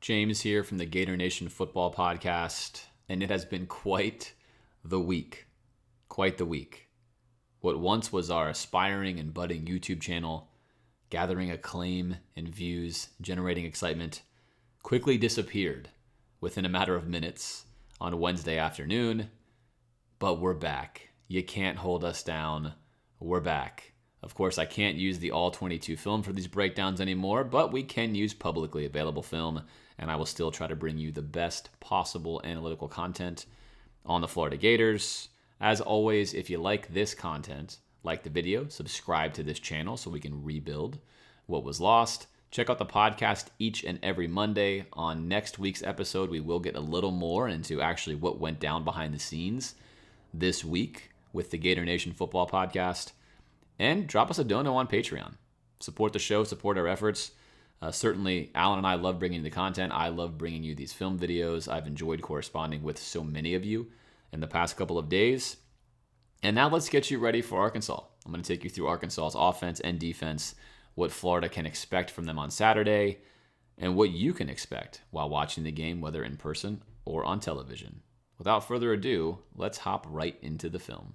James here from the Gator Nation Football Podcast, and it has been quite the week. Quite the week. What once was our aspiring and budding YouTube channel, gathering acclaim and views, generating excitement, quickly disappeared within a matter of minutes on Wednesday afternoon. But we're back. You can't hold us down. We're back. Of course, I can't use the all-22 film for these breakdowns anymore, but we can use publicly available film, and I will still try to bring you the best possible analytical content on the Florida Gators. As always, if you like this content, like the video, subscribe to this channel so we can rebuild what was lost. Check out the podcast each and every Monday. On next week's episode, we will get a little more into actually what went down behind the scenes this week with the Gator Nation Football Podcast. And drop us a dono on Patreon. Support the show, support our efforts. Certainly, Alan and I love bringing you the content. I love bringing you these film videos. I've enjoyed corresponding with so many of you in the past couple of days. And now let's get you ready for Arkansas. I'm going to take you through Arkansas's offense and defense, what Florida can expect from them on Saturday, and what you can expect while watching the game, whether in person or on television. Without further ado, let's hop right into the film.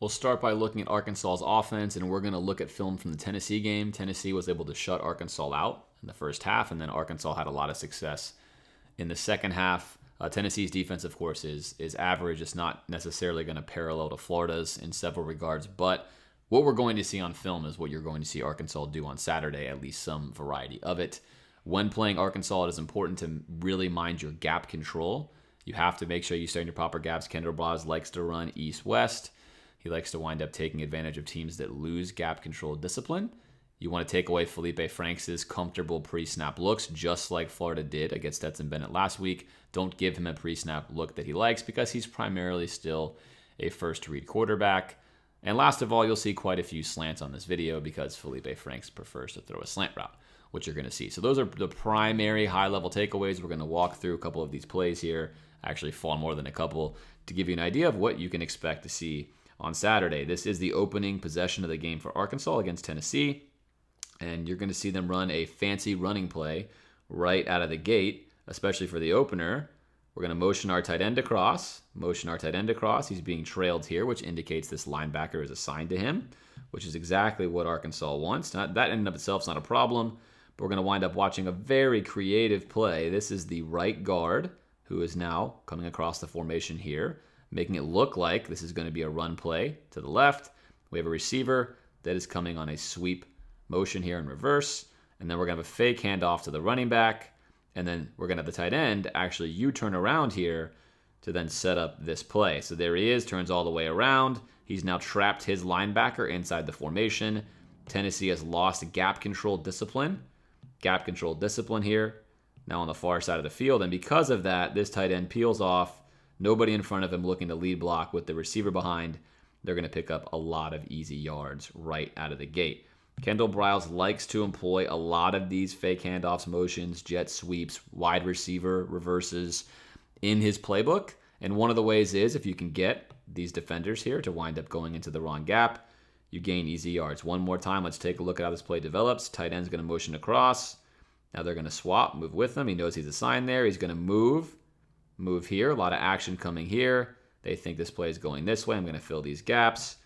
We'll start by looking at Arkansas's offense, and we're going to look at film from the Tennessee game. Tennessee was able to shut Arkansas out in the first half, and then Arkansas had a lot of success in the second half. Tennessee's defense, of course, is average. It's not necessarily going to parallel to Florida's in several regards, but what we're going to see on film is what you're going to see Arkansas do on Saturday, at least some variety of it. When playing Arkansas, it is important to really mind your gap control. You have to make sure you stay in your proper gaps. Kendall Braz likes to run east-west. He likes to wind up taking advantage of teams that lose gap control discipline. You want to take away Felipe Franks' comfortable pre-snap looks, just like Florida did against Stetson Bennett last week. Don't give him a pre-snap look that he likes because he's primarily still a first-read quarterback. And last of all, you'll see quite a few slants on this video because Felipe Franks prefers to throw a slant route, which you're going to see. So those are the primary high-level takeaways. We're going to walk through a couple of these plays here, actually far more than a couple, to give you an idea of what you can expect to see on Saturday. This is the opening possession of the game for Arkansas against Tennessee, and you're going to see them run a fancy running play right out of the gate, especially for the opener. We're going to motion our tight end across. He's being trailed here, which indicates this linebacker is assigned to him, which is exactly what Arkansas wants. That in and of itself is not a problem, but we're going to wind up watching a very creative play. This is the right guard who is now coming across the formation here, making it look like this is going to be a run play to the left. We have a receiver that is coming on a sweep motion here in reverse, and then we're going to have a fake handoff to the running back, and then we're going to have the tight end actually U-turn around here to then set up this play. So there he is, turns all the way around. He's now trapped his linebacker inside the formation. Tennessee has lost gap control discipline. Here, now on the far side of the field, and because of that, this tight end peels off. Nobody in front of him looking to lead block with the receiver behind. They're going to pick up a lot of easy yards right out of the gate. Kendall Braz likes to employ a lot of these fake handoffs, motions, jet sweeps, wide receiver reverses in his playbook. And one of the ways is if you can get these defenders here to wind up going into the wrong gap, you gain easy yards. One more time, let's take a look at how this play develops. Tight end's going to motion across. Now they're going to swap, move with him. He knows he's assigned there. He's going to move here. A lot of action coming here. They think this play is going this way. I'm going to fill these gaps.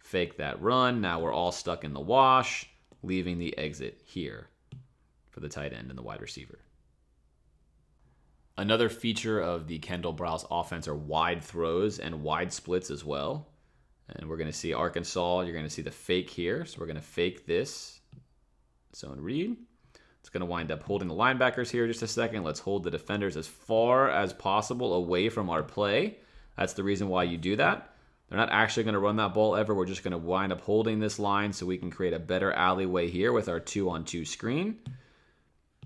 Fake that run. Now we're all stuck in the wash, leaving the exit here for the tight end and the wide receiver. Another feature of the Kendall Braz offense are wide throws and wide splits as well. And we're going to see Arkansas. You're going to see the fake here. So we're going to fake this zone read. It's going to wind up holding the linebackers here just a second. Let's hold the defenders as far as possible away from our play. That's the reason why you do that. They're not actually going to run that ball ever. We're just going to wind up holding this line so we can create a better alleyway here with our 2-on-2 screen.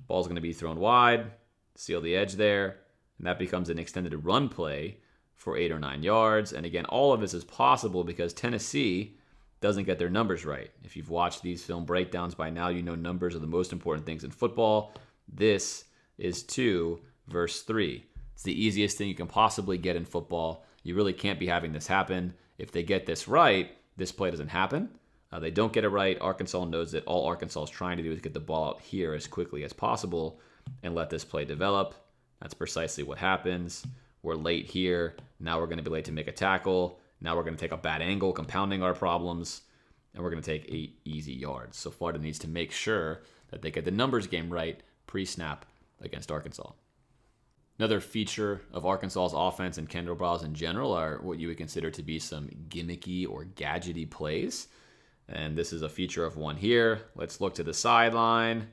Ball's going to be thrown wide, seal the edge there, and that becomes an extended run play for 8 or 9 yards. And again, all of this is possible because Tennessee doesn't get their numbers right. If you've watched these film breakdowns by now, you know numbers are the most important things in football. This is 2 versus 3. It's the easiest thing you can possibly get in football. You really can't be having this happen. If they get this right, this play doesn't happen. They don't get it right. Arkansas knows that all Arkansas is trying to do is get the ball out here as quickly as possible and let this play develop. That's precisely what happens. We're late here. Now we're going to be late to make a tackle. Now we're going to take a bad angle, compounding our problems, and we're going to take 8 easy yards. So Florida needs to make sure that they get the numbers game right pre-snap against Arkansas. Another feature of Arkansas's offense and Kendall Briles in general are what you would consider to be some gimmicky or gadgety plays. And this is a feature of one here. Let's look to the sideline.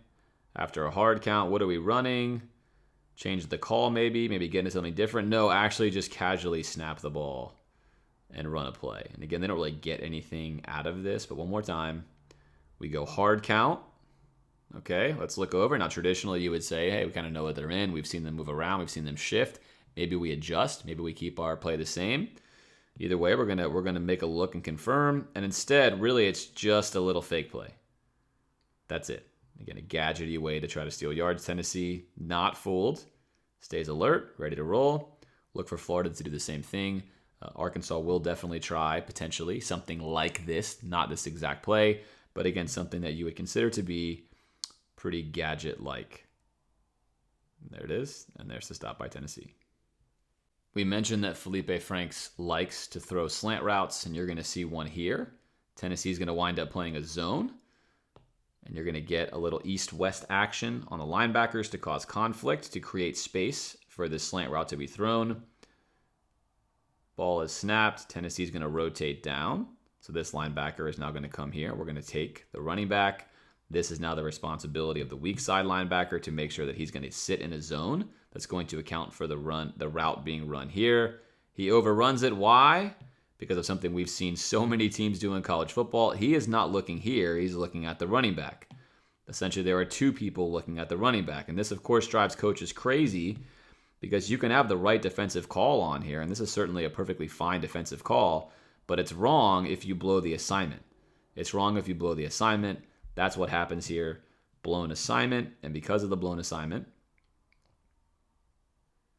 After a hard count, what are we running? Change the call maybe get into something different. No, actually just casually snap the ball and run a play. And again, they don't really get anything out of this, but one more time. We go hard count. Okay, let's look over. Now, traditionally, you would say, hey, we kind of know what they're in. We've seen them move around. We've seen them shift. Maybe we adjust. Maybe we keep our play the same. Either way, we're gonna make a look and confirm. And instead, really, it's just a little fake play. That's it. Again, a gadgety way to try to steal yards. Tennessee, not fooled. Stays alert, ready to roll. Look for Florida to do the same thing. Arkansas will definitely try, potentially, something like this. Not this exact play, but again, something that you would consider to be pretty gadget-like. There it is, and there's the stop by Tennessee. We mentioned that Felipe Franks likes to throw slant routes, and you're going to see one here. Tennessee's going to wind up playing a zone, and you're going to get a little east-west action on the linebackers to cause conflict, to create space for this slant route to be thrown. Ball is snapped. Tennessee's going to rotate down. So this linebacker is now going to come here. We're going to take the running back. This is now the responsibility of the weak side linebacker to make sure that he's going to sit in a zone that's going to account for the route being run here. He overruns it. Why? Because of something we've seen so many teams do in college football. He is not looking here. He's looking at the running back. Essentially, there are two people looking at the running back. And this, of course, drives coaches crazy because you can have the right defensive call on here. And this is certainly a perfectly fine defensive call. But it's wrong if you blow the assignment. It's wrong if you blow the assignment. That's what happens here. Blown assignment. And because of the blown assignment,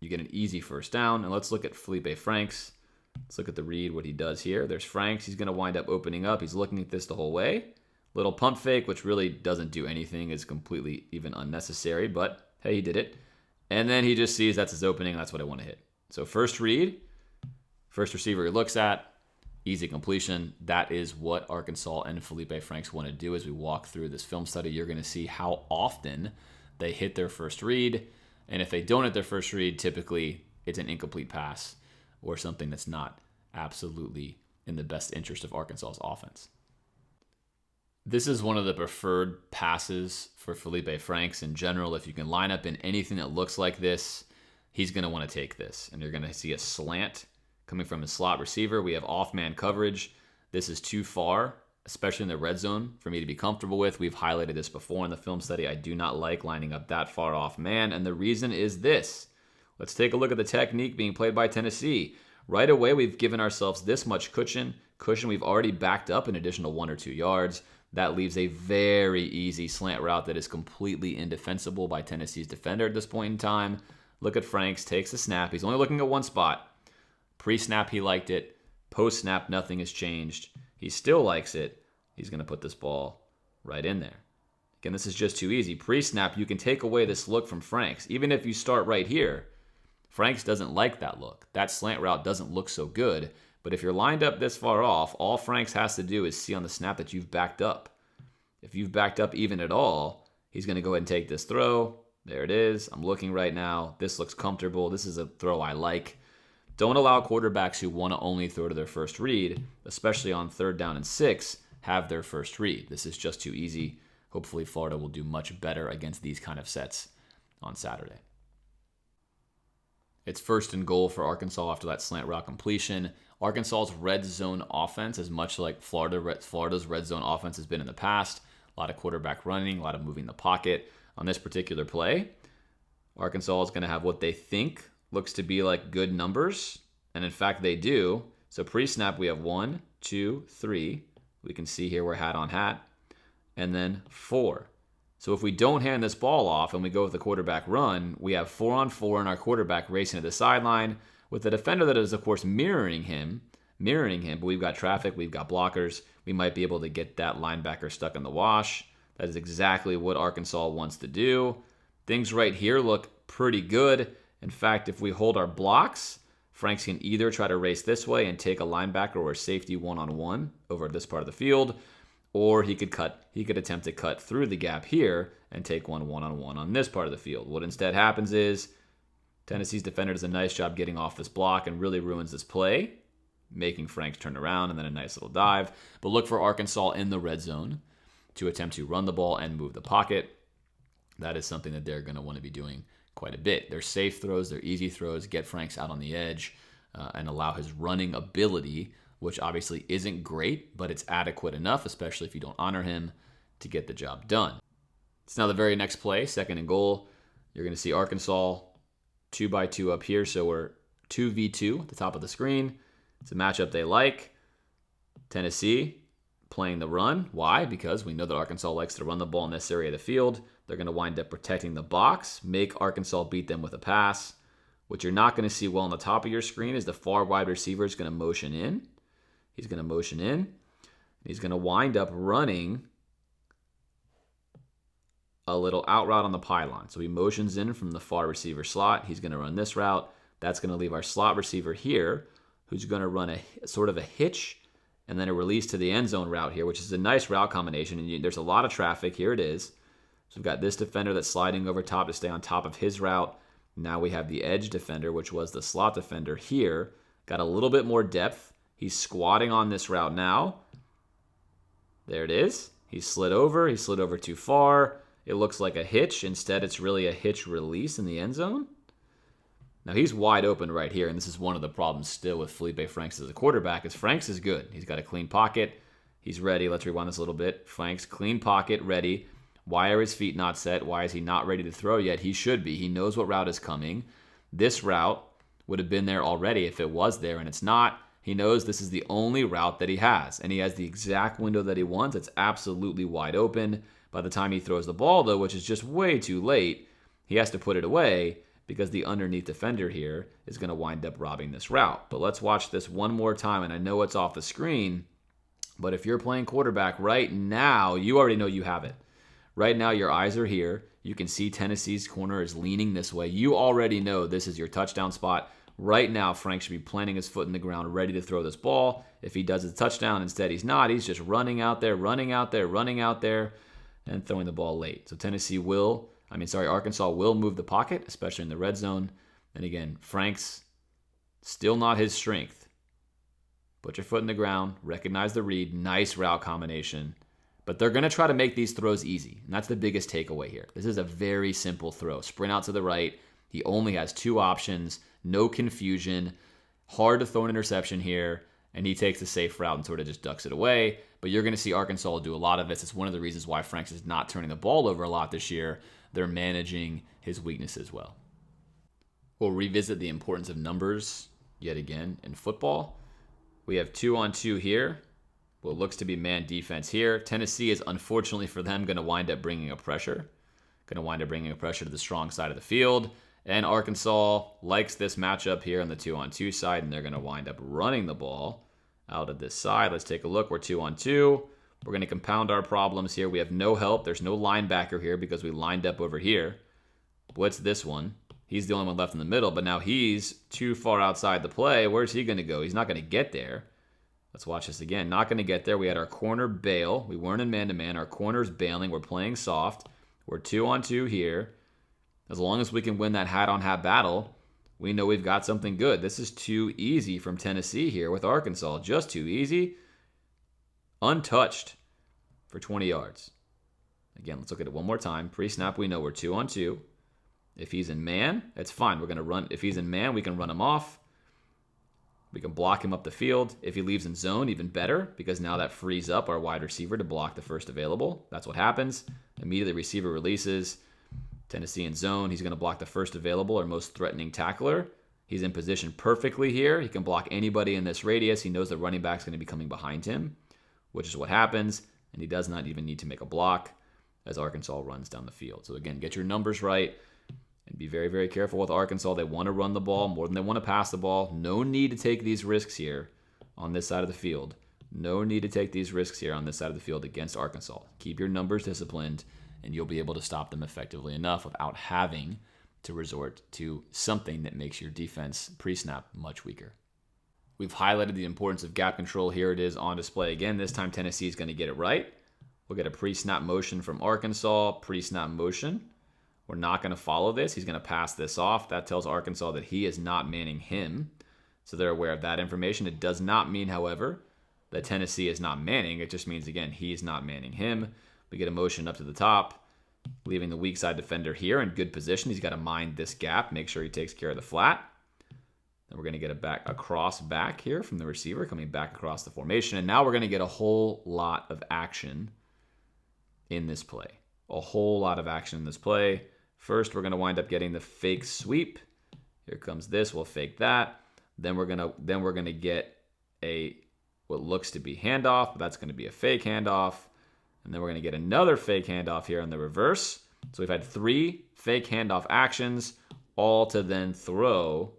you get an easy first down. And let's look at Felipe Franks. Let's look at the read, what he does here. There's Franks. He's going to wind up opening up. He's looking at this the whole way. Little pump fake, which really doesn't do anything, is completely even unnecessary. But, hey, he did it. And then he just sees that's his opening. That's what I want to hit. So first read, first receiver he looks at, easy completion. That is what Arkansas and Felipe Franks want to do. As we walk through this film study, you're going to see how often they hit their first read. And if they don't hit their first read, typically it's an incomplete pass or something that's not absolutely in the best interest of Arkansas's offense. This is one of the preferred passes for Felipe Franks in general. If you can line up in anything that looks like this, he's going to want to take this. And you're going to see a slant coming from his slot receiver. We have off-man coverage. This is too far, especially in the red zone, for me to be comfortable with. We've highlighted this before in the film study. I do not like lining up that far off man, and the reason is this. Let's take a look at the technique being played by Tennessee. Right away, we've given ourselves this much cushion. We've already backed up an additional 1 or 2 yards. That leaves a very easy slant route that is completely indefensible by Tennessee's defender at this point in time. Look at Franks, takes the snap. He's only looking at one spot. Pre-snap, he liked it. Post-snap, nothing has changed. He still likes it. He's going to put this ball right in there. Again, this is just too easy. Pre-snap, you can take away this look from Franks. Even if you start right here, Franks doesn't like that look. That slant route doesn't look so good. But if you're lined up this far off, all Franks has to do is see on the snap that you've backed up. If you've backed up even at all, he's going to go ahead and take this throw. There it is. I'm looking right now. This looks comfortable. This is a throw I like. Don't allow quarterbacks who want to only throw to their first read, especially on 3rd down and 6, have their first read. This is just too easy. Hopefully Florida will do much better against these kind of sets on Saturday. It's 1st and goal for Arkansas after that slant route completion. Arkansas's red zone offense is much like Florida's red zone offense has been in the past. A lot of quarterback running, a lot of moving the pocket. On this particular play, Arkansas is going to have what they think looks to be like good numbers. And in fact, they do. So pre-snap, we have 1, 2, 3. We can see here we're hat on hat. And then 4. So if we don't hand this ball off and we go with the quarterback run, we have 4 on 4 and our quarterback racing to the sideline with the defender that is, of course, mirroring him, mirroring him, but we've got traffic, we've got blockers. We might be able to get that linebacker stuck in the wash. That is exactly what Arkansas wants to do. Things right here look pretty good. In fact, if we hold our blocks, Franks can either try to race this way and take a linebacker or a safety one-on-one over this part of the field, or he could attempt to cut through the gap here and take one-on-one on this part of the field. What instead happens is Tennessee's defender does a nice job getting off this block and really ruins this play, making Franks turn around and then a nice little dive. But look for Arkansas in the red zone to attempt to run the ball and move the pocket. That is something that they're going to want to be doing quite a bit. They're safe throws, they're easy throws, get Franks out on the edge and allow his running ability, which obviously isn't great, but it's adequate enough, especially if you don't honor him, to get the job done. It's now the very next play, 2nd and goal. You're going to see Arkansas 2x2 up here, so we're 2v2 at the top of the screen. It's a matchup they like. Tennessee playing the run. Why? Because we know that Arkansas likes to run the ball in this area of the field. They're going to wind up protecting the box, make Arkansas beat them with a pass. What you're not going to see well on the top of your screen is the far wide receiver is going to motion in. He's going to motion in. He's going to wind up running a little out route on the pylon. So he motions in from the far receiver slot. He's going to run this route. That's going to leave our slot receiver here, who's going to run a sort of a hitch and then a release to the end zone route here, which is a nice route combination. And there's a lot of traffic. Here it is. So we've got this defender that's sliding over top to stay on top of his route. Now we have the edge defender, which was the slot defender here. Got a little bit more depth. He's squatting on this route now. There it is. He slid over. He slid over too far. It looks like a hitch. Instead, it's really a hitch release in the end zone. Now, he's wide open right here, and this is one of the problems still with Felipe Franks as a quarterback, is Franks is good. He's got a clean pocket. He's ready. Let's rewind this a little bit. Franks, clean pocket, ready. Why are his feet not set? Why is he not ready to throw yet? He should be. He knows what route is coming. This route would have been there already if it was there, and it's not. He knows this is the only route that he has, and he has the exact window that he wants. It's absolutely wide open. By the time he throws the ball, though, which is just way too late, he has to put it away because the underneath defender here is going to wind up robbing this route. But let's watch this one more time, and I know it's off the screen, but if you're playing quarterback right now, you already know you have it. Right now, your eyes are here. You can see Tennessee's corner is leaning this way. You already know this is your touchdown spot. Right now, Frank should be planting his foot in the ground, ready to throw this ball. If he does a touchdown, instead he's not. He's just running out there, and throwing the ball late. So Arkansas will move the pocket, especially in the red zone. And again, Frank's still not his strength. Put your foot in the ground, recognize the read, nice route combination. But they're going to try to make these throws easy. And that's the biggest takeaway here. This is a very simple throw. Sprint out to the right. He only has 2 options, no confusion. Hard to throw an interception here. And he takes the safe route and sort of just ducks it away. But you're going to see Arkansas do a lot of this. It's one of the reasons why Franks is not turning the ball over a lot this year. They're managing his weaknesses well. We'll revisit the importance of numbers yet again in football. We have 2-on-2 here. What looks to be man defense here. Tennessee is, unfortunately for them, going to wind up bringing a pressure. To the strong side of the field. And Arkansas likes this matchup here on the 2-on-2 side, and they're going to wind up running the ball out of this side. Let's take a look. We're 2-on-2. We're going to compound our problems here. We have no help. There's no linebacker here because we lined up over here. What's this one? He's the only one left in the middle, but now he's too far outside the play. Where's he going to go? He's not going to get there. Let's watch this again. Not going to get there. We had our corner bail. We weren't in man-to-man. Our corner's bailing. We're playing soft. We're 2-on-2 here. As long as we can win that hat-on-hat battle, we know we've got something good. This is too easy from Tennessee here with Arkansas. Just too easy. Untouched for 20 yards. Again, let's look at it one more time. Pre-snap, we know we're 2-on-2. If he's in man, it's fine. We're going to run. If he's in man, we can run him off. We can block him up the field. If he leaves in zone, even better, because now that frees up our wide receiver to block the first available. That's what happens. Immediately, receiver releases. Tennessee in zone. He's going to block the first available or most threatening tackler. He's in position perfectly here. He can block anybody in this radius. He knows the running back's going to be coming behind him, which is what happens. And he does not even need to make a block as Arkansas runs down the field. So again, get your numbers right and be very, very careful with Arkansas. They want to run the ball more than they want to pass the ball. No need to take these risks here. on this side of the field. No need to take these risks here on this side of the field against Arkansas. Keep your numbers disciplined, and you'll be able to stop them effectively enough without having to resort to something that makes your defense pre-snap much weaker. We've highlighted the importance of gap control. Here it is on display again. This time Tennessee is going to get it right. We'll get a pre-snap motion from Arkansas, pre-snap motion. We're not going to follow this. He's going to pass this off. That tells Arkansas that he is not manning him. So they're aware of that information. It does not mean, however, that Tennessee is not manning. It just means, again, he's not manning him. We get a motion up to the top, leaving the weak side defender here in good position. He's got to mind this gap, make sure he takes care of the flat. Then we're going to get a cross back here from the receiver, coming back across the formation. And now we're going to get a whole lot of action in this play. A whole lot of action in this play. First, we're going to wind up getting the fake sweep. Here comes this. We'll fake that. Then we're going to get what looks to be handoff, but that's going to be a fake handoff. And then we're going to get another fake handoff here in the reverse. So we've had 3 fake handoff actions, all to then throw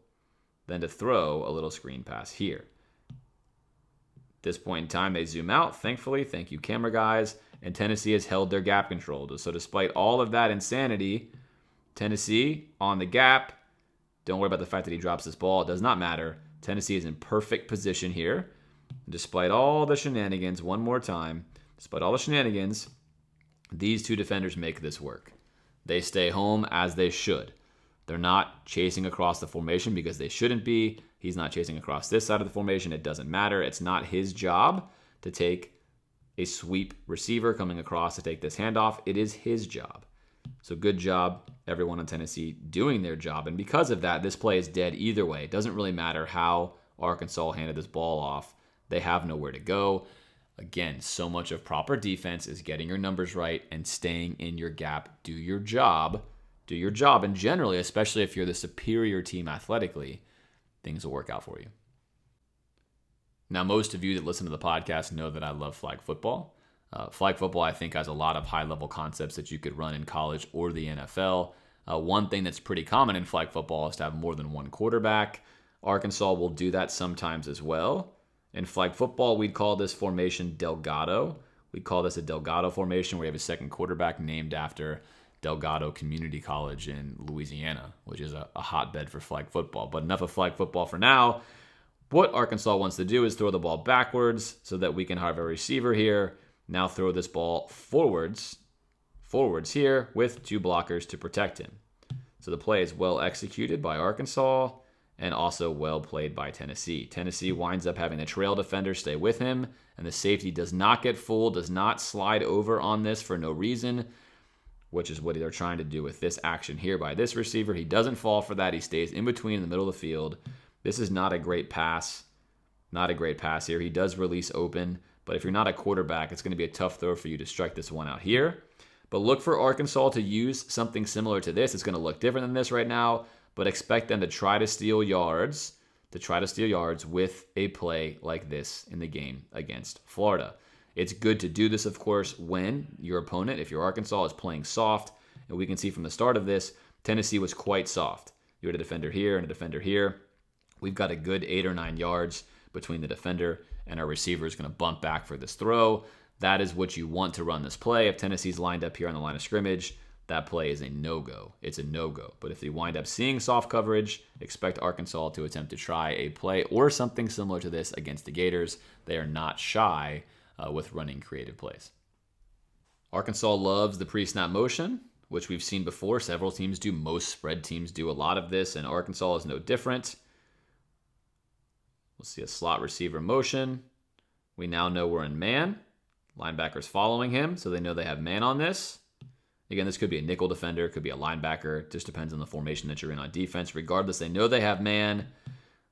a little screen pass here. At this point in time, they zoom out, thankfully. Thank you, camera guys. And Tennessee has held their gap control. So despite all of that insanity, Tennessee on the gap. Don't worry about the fact that he drops this ball. It does not matter. Tennessee is in perfect position here. Despite all the shenanigans, one more time, despite all the shenanigans, these 2 defenders make this work. They stay home as they should. They're not chasing across the formation because they shouldn't be. He's not chasing across this side of the formation. It doesn't matter. It's not his job to take a sweep receiver coming across to take this handoff. It is his job. So good job, everyone on Tennessee doing their job. And because of that, this play is dead either way. It doesn't really matter how Arkansas handed this ball off. They have nowhere to go. Again, so much of proper defense is getting your numbers right and staying in your gap. Do your job. Do your job. And generally, especially if you're the superior team athletically, things will work out for you. Now, most of you that listen to the podcast know that I love flag football. Flag football, I think, has a lot of high-level concepts that you could run in college or the NFL. One thing that's pretty common in flag football is to have more than one quarterback. Arkansas will do that sometimes as well. In flag football, we'd call this formation Delgado. We call this a Delgado formation where you have a second quarterback named after Delgado Community College in Louisiana, which is a hotbed for flag football. But enough of flag football for now. What Arkansas wants to do is throw the ball backwards so that we can have a receiver here. Now throw this ball forwards here with 2 blockers to protect him. So the play is well executed by Arkansas and also well played by Tennessee. Tennessee winds up having the trail defender stay with him, and the safety does not get fooled, does not slide over on this for no reason, which is what they're trying to do with this action here by this receiver. He doesn't fall for that. He stays in between in the middle of the field. This is not a great pass. Not a great pass here. He does release open, but if you're not a quarterback, it's going to be a tough throw for you to strike this one out here. But look for Arkansas to use something similar to this. It's going to look different than this right now, but expect them to try to steal yards, with a play like this in the game against Florida. It's good to do this, of course, when your opponent, if you're Arkansas, is playing soft. And we can see from the start of this, Tennessee was quite soft. You had a defender here and a defender here. We've got a good 8 or 9 yards between the defender and our receiver is going to bump back for this throw. That is what you want to run this play. If Tennessee's lined up here on the line of scrimmage, that play is a no-go. It's a no-go. But if they wind up seeing soft coverage, expect Arkansas to attempt to try a play or something similar to this against the Gators. They are not shy with running creative plays. Arkansas loves the pre-snap motion, which we've seen before. Several teams do. Most spread teams do a lot of this, and Arkansas is no different. We'll see a slot receiver motion. We now know we're in man. Linebacker's following him, so they know they have man on this. Again, this could be a nickel defender, could be a linebacker. It just depends on the formation that you're in on defense. Regardless, they know they have man.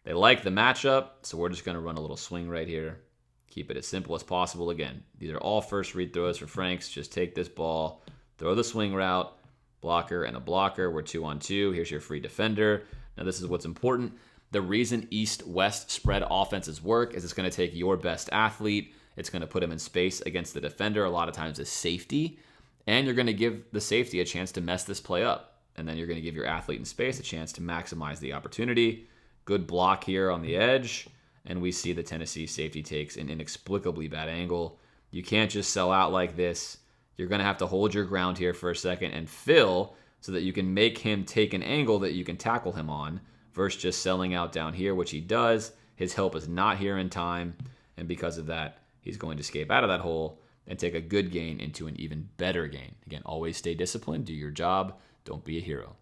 They like the matchup, so we're just going to run a little swing right here. Keep it as simple as possible. Again, these are all first read throws for Franks. Just take this ball, throw the swing route, blocker and a blocker. We're 2-on-2. Here's your free defender. Now, this is what's important. The reason East-West spread offenses work is it's going to take your best athlete. It's going to put him in space against the defender, a lot of times as safety. And you're going to give the safety a chance to mess this play up. And then you're going to give your athlete in space a chance to maximize the opportunity. Good block here on the edge. and we see the Tennessee safety takes an inexplicably bad angle. You can't just sell out like this. You're going to have to hold your ground here for a second and fill so that you can make him take an angle that you can tackle him on versus just selling out down here, which he does. His help is not here in time, and because of that, he's going to escape out of that hole and take a good gain into an even better gain. Again, always stay disciplined, do your job, don't be a hero.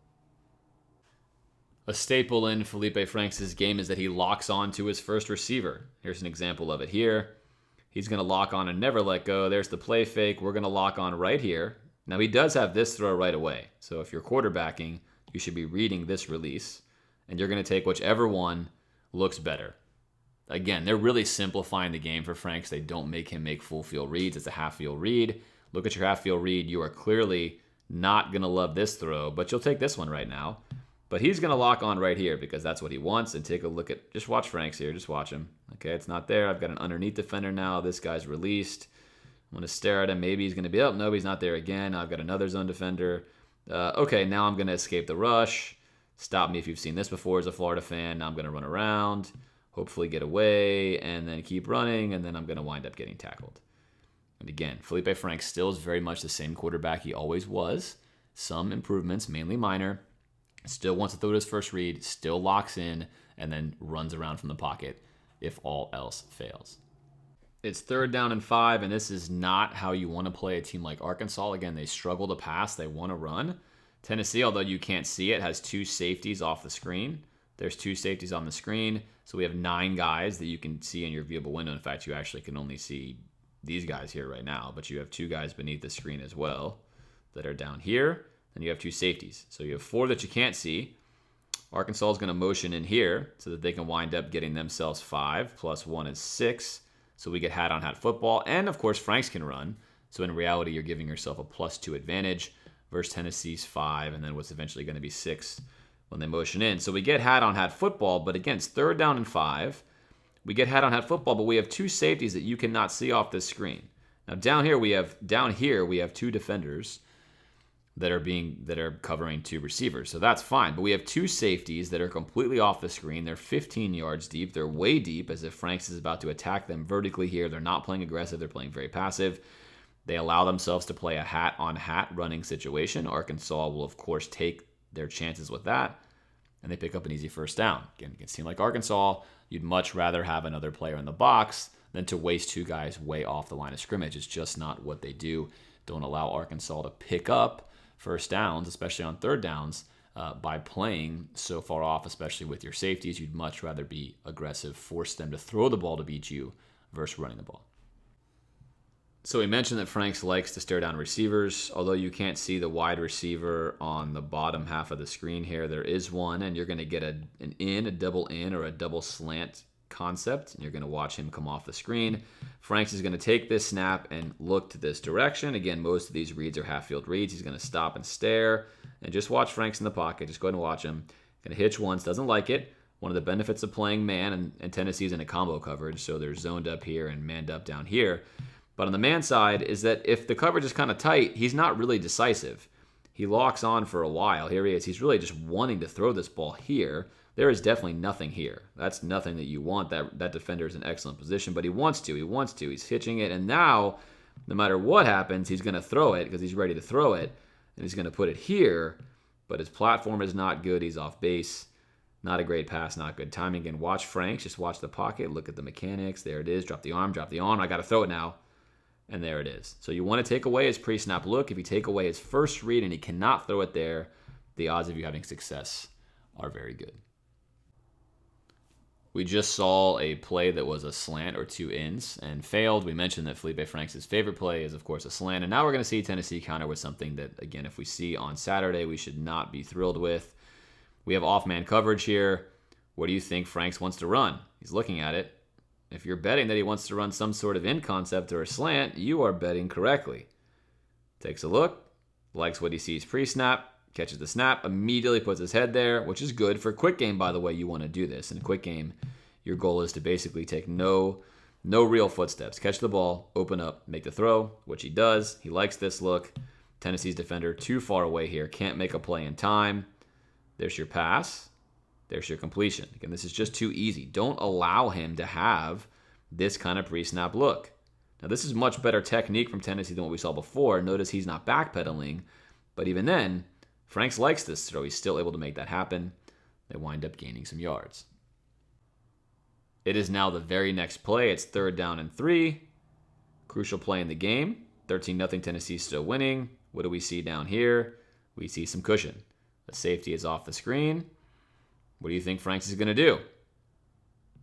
A staple in Felipe Franks' game is that he locks on to his first receiver. Here's an example of it here. He's going to lock on and never let go. There's the play fake. We're going to lock on right here. Now, he does have this throw right away. So if you're quarterbacking, you should be reading this release, and you're going to take whichever one looks better. Again, they're really simplifying the game for Franks. They don't make him make full field reads. It's a half field read. Look at your half field read. You are clearly not going to love this throw, but you'll take this one right now. But he's going to lock on right here because that's what he wants. And take a look at, just watch Franks here. Just watch him. Okay, it's not there. I've got an underneath defender now. This guy's released. I'm going to stare at him. Maybe he's going to be up. No, he's not there again. I've got another zone defender. Okay, now I'm going to escape the rush. Stop me if you've seen this before as a Florida fan. Now I'm going to run around, hopefully get away, and then keep running, and then I'm going to wind up getting tackled. And again, Felipe Franks still is very much the same quarterback he always was. Some improvements, mainly minor. Still wants to throw his first read, still locks in, and then runs around from the pocket if all else fails. It's 3rd down and 5, and this is not how you want to play a team like Arkansas. Again, they struggle to pass. They want to run. Tennessee, although you can't see it, has 2 safeties off the screen. There's 2 safeties on the screen, so we have 9 guys that you can see in your viewable window. In fact, you actually can only see these guys here right now, but you have 2 guys beneath the screen as well that are down here. Then you have 2 safeties. So you have 4 that you can't see. Arkansas is going to motion in here so that they can wind up getting themselves 5, plus 1 is 6. So we get hat-on-hat football. And, of course, Franks can run. So in reality, you're giving yourself a +2 advantage versus Tennessee's 5, and then what's eventually going to be 6 when they motion in. So we get hat-on-hat football, but again, it's 3rd down and 5. We get hat-on-hat football, but we have 2 safeties that you cannot see off this screen. Now down here we have 2 defenders that are covering 2 receivers. So that's fine. But we have 2 safeties that are completely off the screen. They're 15 yards deep. They're way deep, as if Franks is about to attack them vertically here. They're not playing aggressive. They're playing very passive. They allow themselves to play a hat-on-hat running situation. Arkansas will, of course, take their chances with that, and they pick up an easy 1st down. Again, against a team like Arkansas, you'd much rather have another player in the box than to waste 2 guys way off the line of scrimmage. It's just not what they do. Don't allow Arkansas to pick up 1st downs, especially on 3rd downs, by playing so far off, especially with your safeties. You'd much rather be aggressive, force them to throw the ball to beat you versus running the ball. So we mentioned that Franks likes to stare down receivers. Although you can't see the wide receiver on the bottom half of the screen here, there is one, and you're going to get a double in, or a double slant concept, and you're going to watch him come off the screen. Franks is going to take this snap and look to this direction. Again, most of these reads are half-field reads. He's going to stop and stare, and just watch Franks in the pocket. Just go ahead and watch him. Going to hitch once, doesn't like it. One of the benefits of playing man, and Tennessee's in a combo coverage, so they're zoned up here and manned up down here. But on the man side is that if the coverage is kind of tight, he's not really decisive. He locks on for a while. Here he is. He's really just wanting to throw this ball here. There is definitely nothing here. That's nothing that you want. That defender is in excellent position, but he wants to. He's hitching it, and now, no matter what happens, he's going to throw it because he's ready to throw it, and he's going to put it here, but his platform is not good. He's off base. Not a great pass, not good timing. Again, watch Franks. Just watch the pocket. Look at the mechanics. There it is. Drop the arm. I got to throw it now. And there it is. So you want to take away his pre-snap look. If you take away his first read and he cannot throw it there, the odds of you having success are very good. We just saw a play that was a slant or 2 ins and failed. We mentioned that Felipe Franks' favorite play is, of course, a slant. And now we're going to see Tennessee counter with something that, again, if we see on Saturday, we should not be thrilled with. We have off-man coverage here. What do you think Franks wants to run? He's looking at it. If you're betting that he wants to run some sort of in concept or a slant, you are betting correctly. Takes a look, likes what he sees pre-snap, catches the snap, immediately puts his head there, which is good. For quick game, by the way, you want to do this. In a quick game, your goal is to basically take no real footsteps. Catch the ball, open up, make the throw, which he does. He likes this look. Tennessee's defender too far away here, can't make a play in time. There's your pass. There's your completion. Again, this is just too easy. Don't allow him to have this kind of pre-snap look. Now, this is much better technique from Tennessee than what we saw before. Notice he's not backpedaling, but even then, Franks likes this throw. He's still able to make that happen. They wind up gaining some yards. It is now the very next play. It's 3rd down and 3. Crucial play in the game. 13-0 Tennessee still winning. What do we see down here? We see some cushion. The safety is off the screen. What do you think Franks is going to do?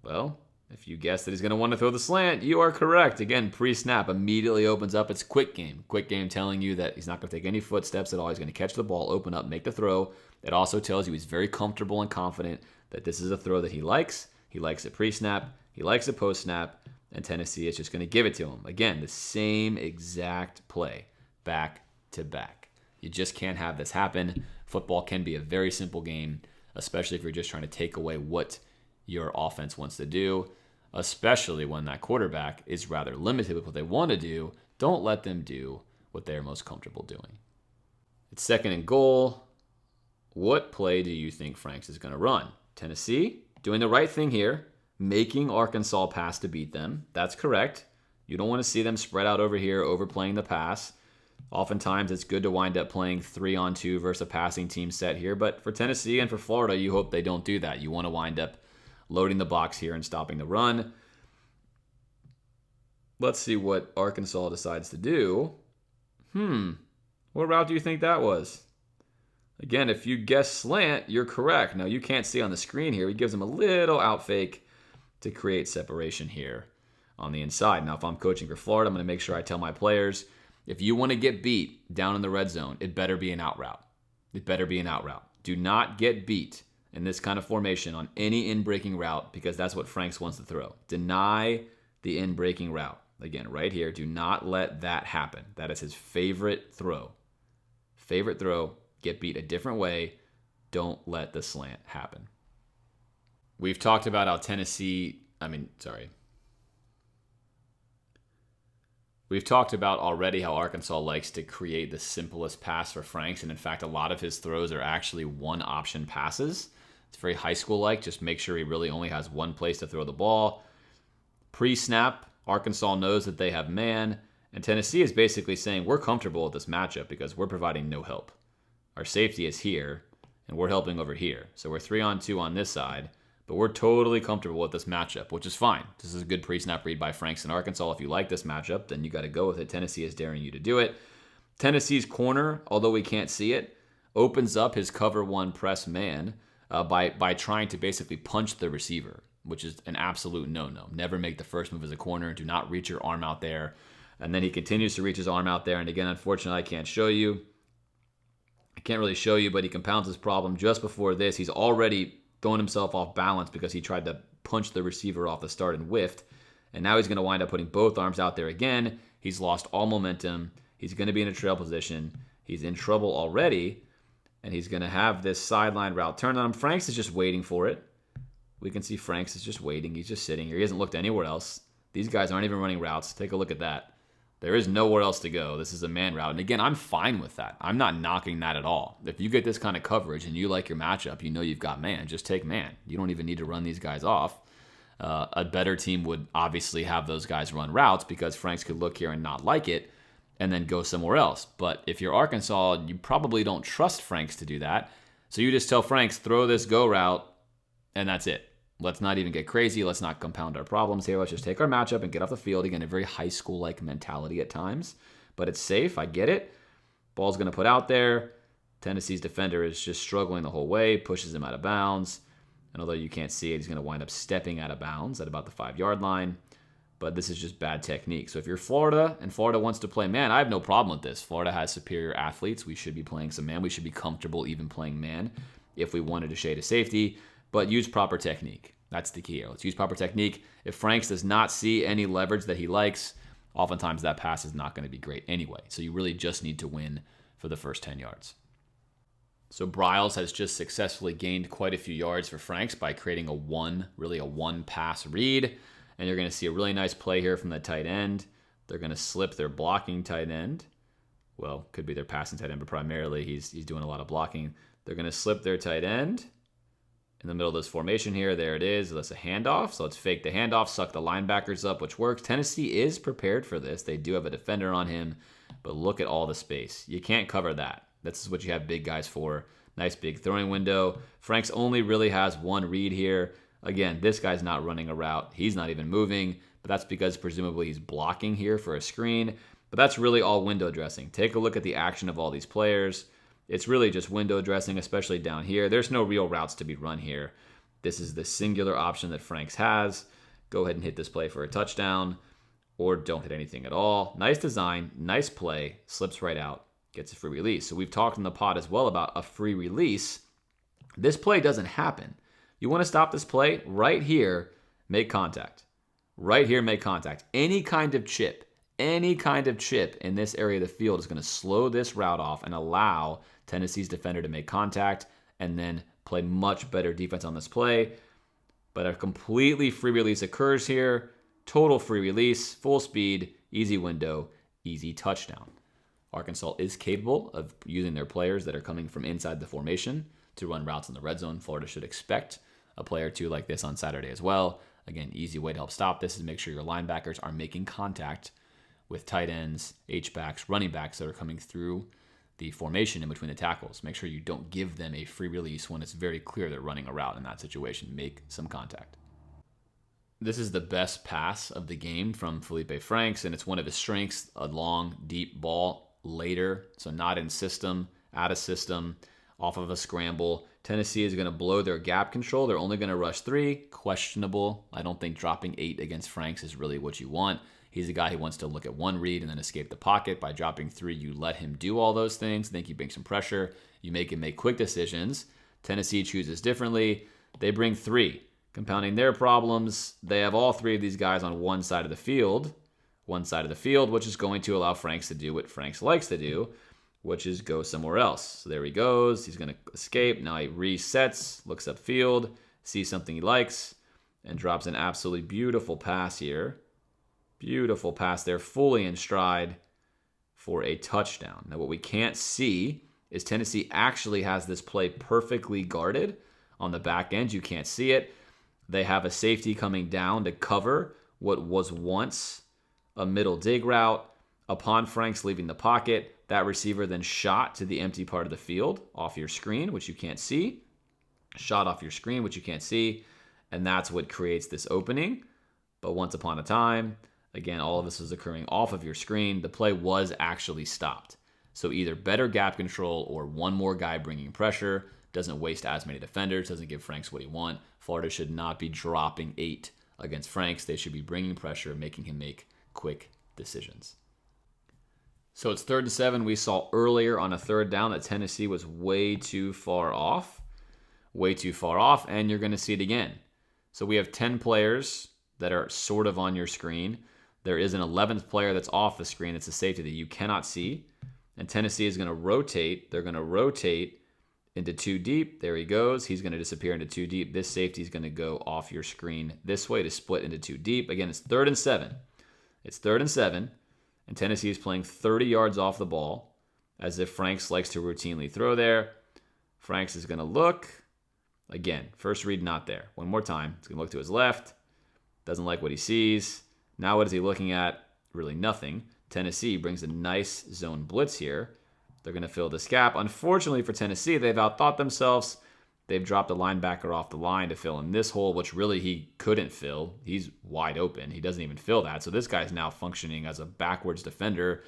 Well, if you guess that he's going to want to throw the slant, you are correct. Again, pre-snap immediately opens up. It's quick game. Quick game telling you that he's not going to take any footsteps at all. He's going to catch the ball, open up, make the throw. It also tells you he's very comfortable and confident that this is a throw that he likes. He likes it pre-snap. He likes it post-snap. And Tennessee is just going to give it to him. Again, the same exact play, back to back. You just can't have this happen. Football can be a very simple game, especially if you're just trying to take away what your offense wants to do, especially when that quarterback is rather limited with what they want to do. Don't let them do what they're most comfortable doing. It's 2nd and goal. What play do you think Franks is going to run? Tennessee doing the right thing here, making Arkansas pass to beat them. That's correct. You don't want to see them spread out over here, overplaying the pass. Oftentimes, it's good to wind up playing 3-on-2 versus a passing team set here. But for Tennessee and for Florida, you hope they don't do that. You want to wind up loading the box here and stopping the run. Let's see what Arkansas decides to do. What route do you think that was? Again, if you guess slant, you're correct. Now, you can't see on the screen here. He gives them a little out fake to create separation here on the inside. Now, if I'm coaching for Florida, I'm going to make sure I tell my players, if you want to get beat down in the red zone, it better be an out route. It better be an out route. Do not get beat in this kind of formation on any in-breaking route because that's what Franks wants to throw. Deny the in-breaking route. Again, right here, do not let that happen. That is his favorite throw. Favorite throw, get beat a different way. Don't let the slant happen. We've talked about how We've talked about already how Arkansas likes to create the simplest pass for Franks, and in fact, a lot of his throws are actually one-option passes. It's very high school-like. Just make sure he really only has one place to throw the ball. Pre-snap, Arkansas knows that they have man, and Tennessee is basically saying, we're comfortable with this matchup because we're providing no help. Our safety is here, and we're helping over here. So we're 3-on-2 on this side, but we're totally comfortable with this matchup, which is fine. This is a good pre-snap read by Franks in Arkansas. If you like this matchup, then you got to go with it. Tennessee is daring you to do it. Tennessee's corner, although we can't see it, opens up his cover one press man by trying to basically punch the receiver, which is an absolute no-no. Never make the first move as a corner. Do not reach your arm out there. And then he continues to reach his arm out there. And again, unfortunately, I can't show you. I can't really show you, but he compounds his problem just before this. He's already throwing himself off balance because he tried to punch the receiver off the start and whiffed. And now he's going to wind up putting both arms out there again. He's lost all momentum. He's going to be in a trail position. He's in trouble already. And he's going to have this sideline route turned on him. Franks is just waiting for it. We can see Franks is just waiting. He's just sitting here. He hasn't looked anywhere else. These guys aren't even running routes. Take a look at that. There is nowhere else to go. This is a man route. And again, I'm fine with that. I'm not knocking that at all. If you get this kind of coverage and you like your matchup, you know you've got man. Just take man. You don't even need to run these guys off. A better team would obviously have those guys run routes because Franks could look here and not like it and then go somewhere else. But if you're Arkansas, you probably don't trust Franks to do that. So you just tell Franks, throw this go route, and that's it. Let's not even get crazy. Let's not compound our problems here. Let's just take our matchup and get off the field. Again, a very high school-like mentality at times, but it's safe. I get it. Ball's going to put out there. Tennessee's defender is just struggling the whole way, pushes him out of bounds. And although you can't see it, he's going to wind up stepping out of bounds at about the 5-yard line. But this is just bad technique. So if you're Florida and Florida wants to play man, I have no problem with this. Florida has superior athletes. We should be playing some man. We should be comfortable even playing man if we wanted to shade a safety. But use proper technique. That's the key here. Let's use proper technique. If Franks does not see any leverage that he likes, oftentimes that pass is not going to be great anyway. So you really just need to win for the first 10 yards. So Briles has just successfully gained quite a few yards for Franks by creating a one pass read. And you're going to see a really nice play here from the tight end. They're going to slip their blocking tight end. Well, could be their passing tight end, but primarily he's doing a lot of blocking. They're going to slip their tight end. in the middle of this formation here. There it is. That's a handoff. So let's fake the handoff, suck the linebackers up, which works. Tennessee is prepared for this. They do have a defender on him, but look at all the space. You can't cover that. This is what you have big guys for. Nice big throwing window. Franks only really has one read here. Again, this guy's not running a route. He's not even moving, but that's because presumably he's blocking here for a screen. But that's really all window dressing. Take a look at the action of all these players. It's really just window dressing, especially down here. There's no real routes to be run here. This is the singular option that Franks has. Go ahead and hit this play for a touchdown, or don't hit anything at all. Nice design, nice play, slips right out, gets a free release. So we've talked in the pod as well about a free release. This play doesn't happen. You want to stop this play? Right here, make contact. Right here, make contact. Any kind of chip in this area of the field is going to slow this route off and allow Tennessee's defender to make contact and then play much better defense on this play. But a completely free release occurs here. Total free release, full speed, easy window, easy touchdown. Arkansas is capable of using their players that are coming from inside the formation to run routes in the red zone. Florida should expect a play or two like this on Saturday as well. Again, easy way to help stop this is make sure your linebackers are making contact with tight ends, H-backs, running backs that are coming through the formation in between the tackles. Make sure you don't give them a free release when it's very clear they're running a route in that situation. Make some contact. This is the best pass of the game from Felipe Franks, and it's one of his strengths, a long, deep ball later, so not in system, out of system, off of a scramble. Tennessee is going to blow their gap control. They're only going to rush 3. Questionable. I don't think dropping 8 against Franks is really what you want. He's a guy who wants to look at one read and then escape the pocket. By dropping 3, you let him do all those things. I think you bring some pressure. You make him make quick decisions. Tennessee chooses differently. They bring 3, compounding their problems. They have all 3 of these guys on one side of the field, which is going to allow Franks to do what Franks likes to do, which is go somewhere else. So there he goes. He's going to escape. Now he resets, looks upfield, sees something he likes, and drops an absolutely beautiful pass here. Beautiful pass there, fully in stride for a touchdown. Now what we can't see is Tennessee actually has this play perfectly guarded on the back end. You can't see it. They have a safety coming down to cover what was once a middle dig route. Upon Franks leaving the pocket, that receiver then shot to the empty part of the field off your screen, which you can't see. Shot off your screen, which you can't see. And that's what creates this opening. But once upon a time, again, all of this is occurring off of your screen. The play was actually stopped. So either better gap control or one more guy bringing pressure. Doesn't waste as many defenders. Doesn't give Franks what he wants. Florida should not be dropping 8 against Franks. They should be bringing pressure, making him make quick decisions. So it's 3rd and 7. We saw earlier on a 3rd down that Tennessee was way too far off. And you're going to see it again. So we have 10 players that are sort of on your screen. There is an 11th player that's off the screen. It's a safety that you cannot see. And Tennessee is going to rotate. They're going to rotate into 2 deep. There he goes. He's going to disappear into 2 deep. This safety is going to go off your screen this way to split into 2 deep. Again, it's 3rd and 7. It's 3rd and 7. And Tennessee is playing 30 yards off the ball, as if Franks likes to routinely throw there. Franks is going to look. Again, first read not there. One more time. He's going to look to his left. Doesn't like what he sees. Now what is he looking at? Really nothing. Tennessee brings a nice zone blitz here. They're going to fill this gap. Unfortunately for Tennessee, they've outthought themselves. They've dropped a linebacker off the line to fill in this hole, which really he couldn't fill. He's wide open. He doesn't even fill that. So this guy's now functioning as a backwards defender,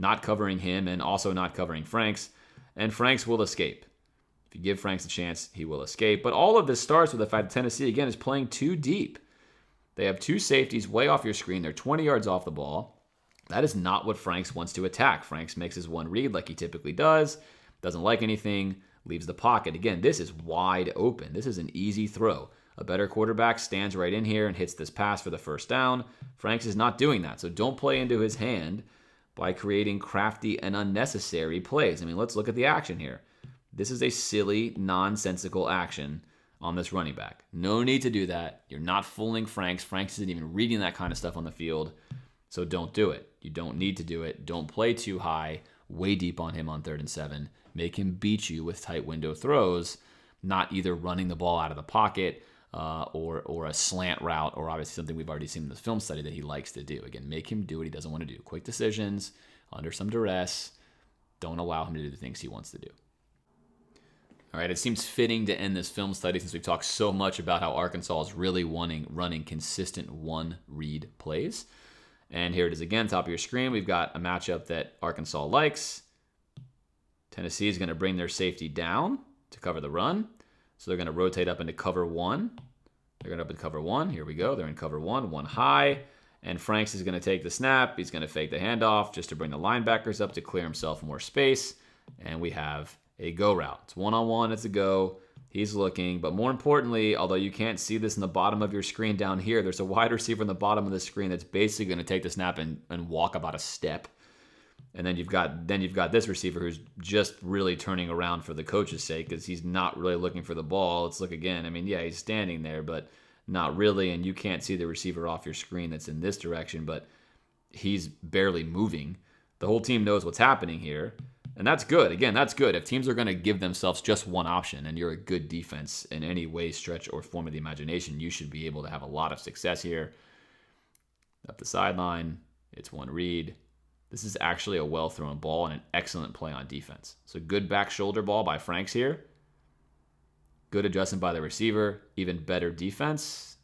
not covering him and also not covering Franks. And Franks will escape. If you give Franks a chance, he will escape. But all of this starts with the fact that Tennessee, again, is playing 2 deep. They have 2 safeties way off your screen. They're 20 yards off the ball. That is not what Franks wants to attack. Franks makes his one read like he typically does. Doesn't like anything. Leaves the pocket. Again, this is wide open. This is an easy throw. A better quarterback stands right in here and hits this pass for the first down. Franks is not doing that. So don't play into his hand by creating crafty and unnecessary plays. I mean, let's look at the action here. This is a silly, nonsensical action on this running back. No need to do that. You're not fooling Franks. Franks isn't even reading that kind of stuff on the field. So don't do it. You don't need to do it. Don't play too high, way deep on him on 3rd and 7. Make him beat you with tight window throws. not either running the ball out of the pocket or a slant route, or obviously something we've already seen in this film study that he likes to do. Again, make him do what he doesn't want to do. Quick decisions, under some duress. Don't allow him to do the things he wants to do. All right, it seems fitting to end this film study since we've talked so much about how Arkansas is really running consistent one-read plays. And here it is again, top of your screen. We've got a matchup that Arkansas likes. Tennessee is going to bring their safety down to cover the run. So they're going to rotate up into cover one. They're going to up into cover one. Here we go. They're in cover one high. And Franks is going to take the snap. He's going to fake the handoff just to bring the linebackers up to clear himself more space. And we have a go route. It's one-on-one. It's a go. He's looking. But more importantly, although you can't see this in the bottom of your screen down here, there's a wide receiver in the bottom of the screen that's basically going to take the snap and walk about a step. And then you've got this receiver who's just really turning around for the coach's sake because he's not really looking for the ball. Let's look again. I mean, yeah, he's standing there, but not really. And you can't see the receiver off your screen that's in this direction, but he's barely moving. The whole team knows what's happening here. And that's good. Again, that's good. If teams are going to give themselves just one option and you're a good defense in any way, stretch, or form of the imagination, you should be able to have a lot of success here. Up the sideline, it's one read. This is actually a well-thrown ball and an excellent play on defense. So good back shoulder ball by Franks here. Good adjustment by the receiver. Even better defense.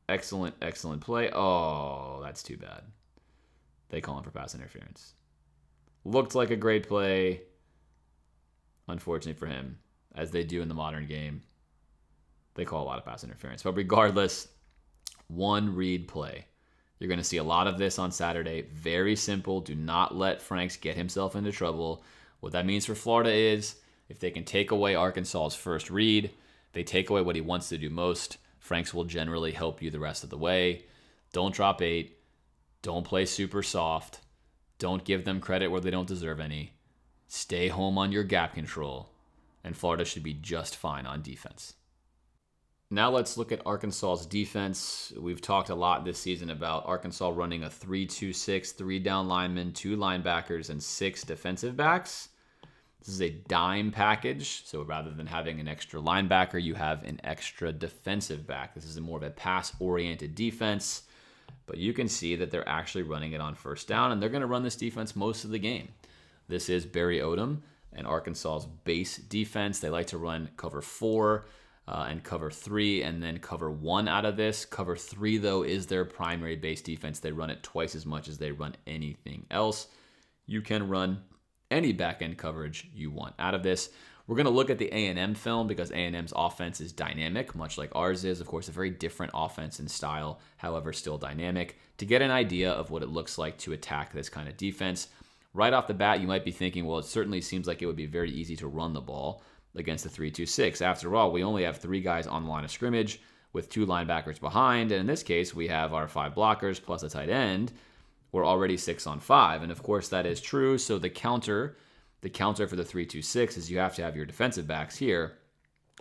Excellent, excellent play. Oh, that's too bad. They call him for pass interference. Looked like a great play. Unfortunately for him, as they do in the modern game, they call a lot of pass interference. But regardless, one read play. You're going to see a lot of this on Saturday. Very simple. Do not let Franks get himself into trouble. What that means for Florida is if they can take away Arkansas's first read, they take away what he wants to do most, Franks will generally help you the rest of the way. Don't drop 8. Don't play super soft. Don't give them credit where they don't deserve any. Stay home on your gap control, and Florida should be just fine on defense. Now let's look at Arkansas's defense. We've talked a lot this season about Arkansas running a 3-2-6, 3 down linemen, 2 linebackers, and 6 defensive backs. This is a dime package, so rather than having an extra linebacker, you have an extra defensive back. This is more of a pass-oriented defense. But you can see that they're actually running it on first down, and they're going to run this defense most of the game. This is Barry Odom and Arkansas's base defense. They like to run cover 4 and cover 3, and then cover 1 out of this. Cover 3, though, is their primary base defense. They run it twice as much as they run anything else. You can run any back-end coverage you want out of this. We're going to look at the A&M film because A&M's offense is dynamic, much like ours is. Of course, a very different offense and style, however, still dynamic, to get an idea of what it looks like to attack this kind of defense. Right off the bat, you might be thinking, well, it certainly seems like it would be very easy to run the ball against the 3-2-6. After all, we only have 3 guys on the line of scrimmage with 2 linebackers behind, and in this case, we have our 5 blockers plus a tight end. We're already 6 on 5, and of course, that is true, so the counter for the 3-2-6 is you have to have your defensive backs here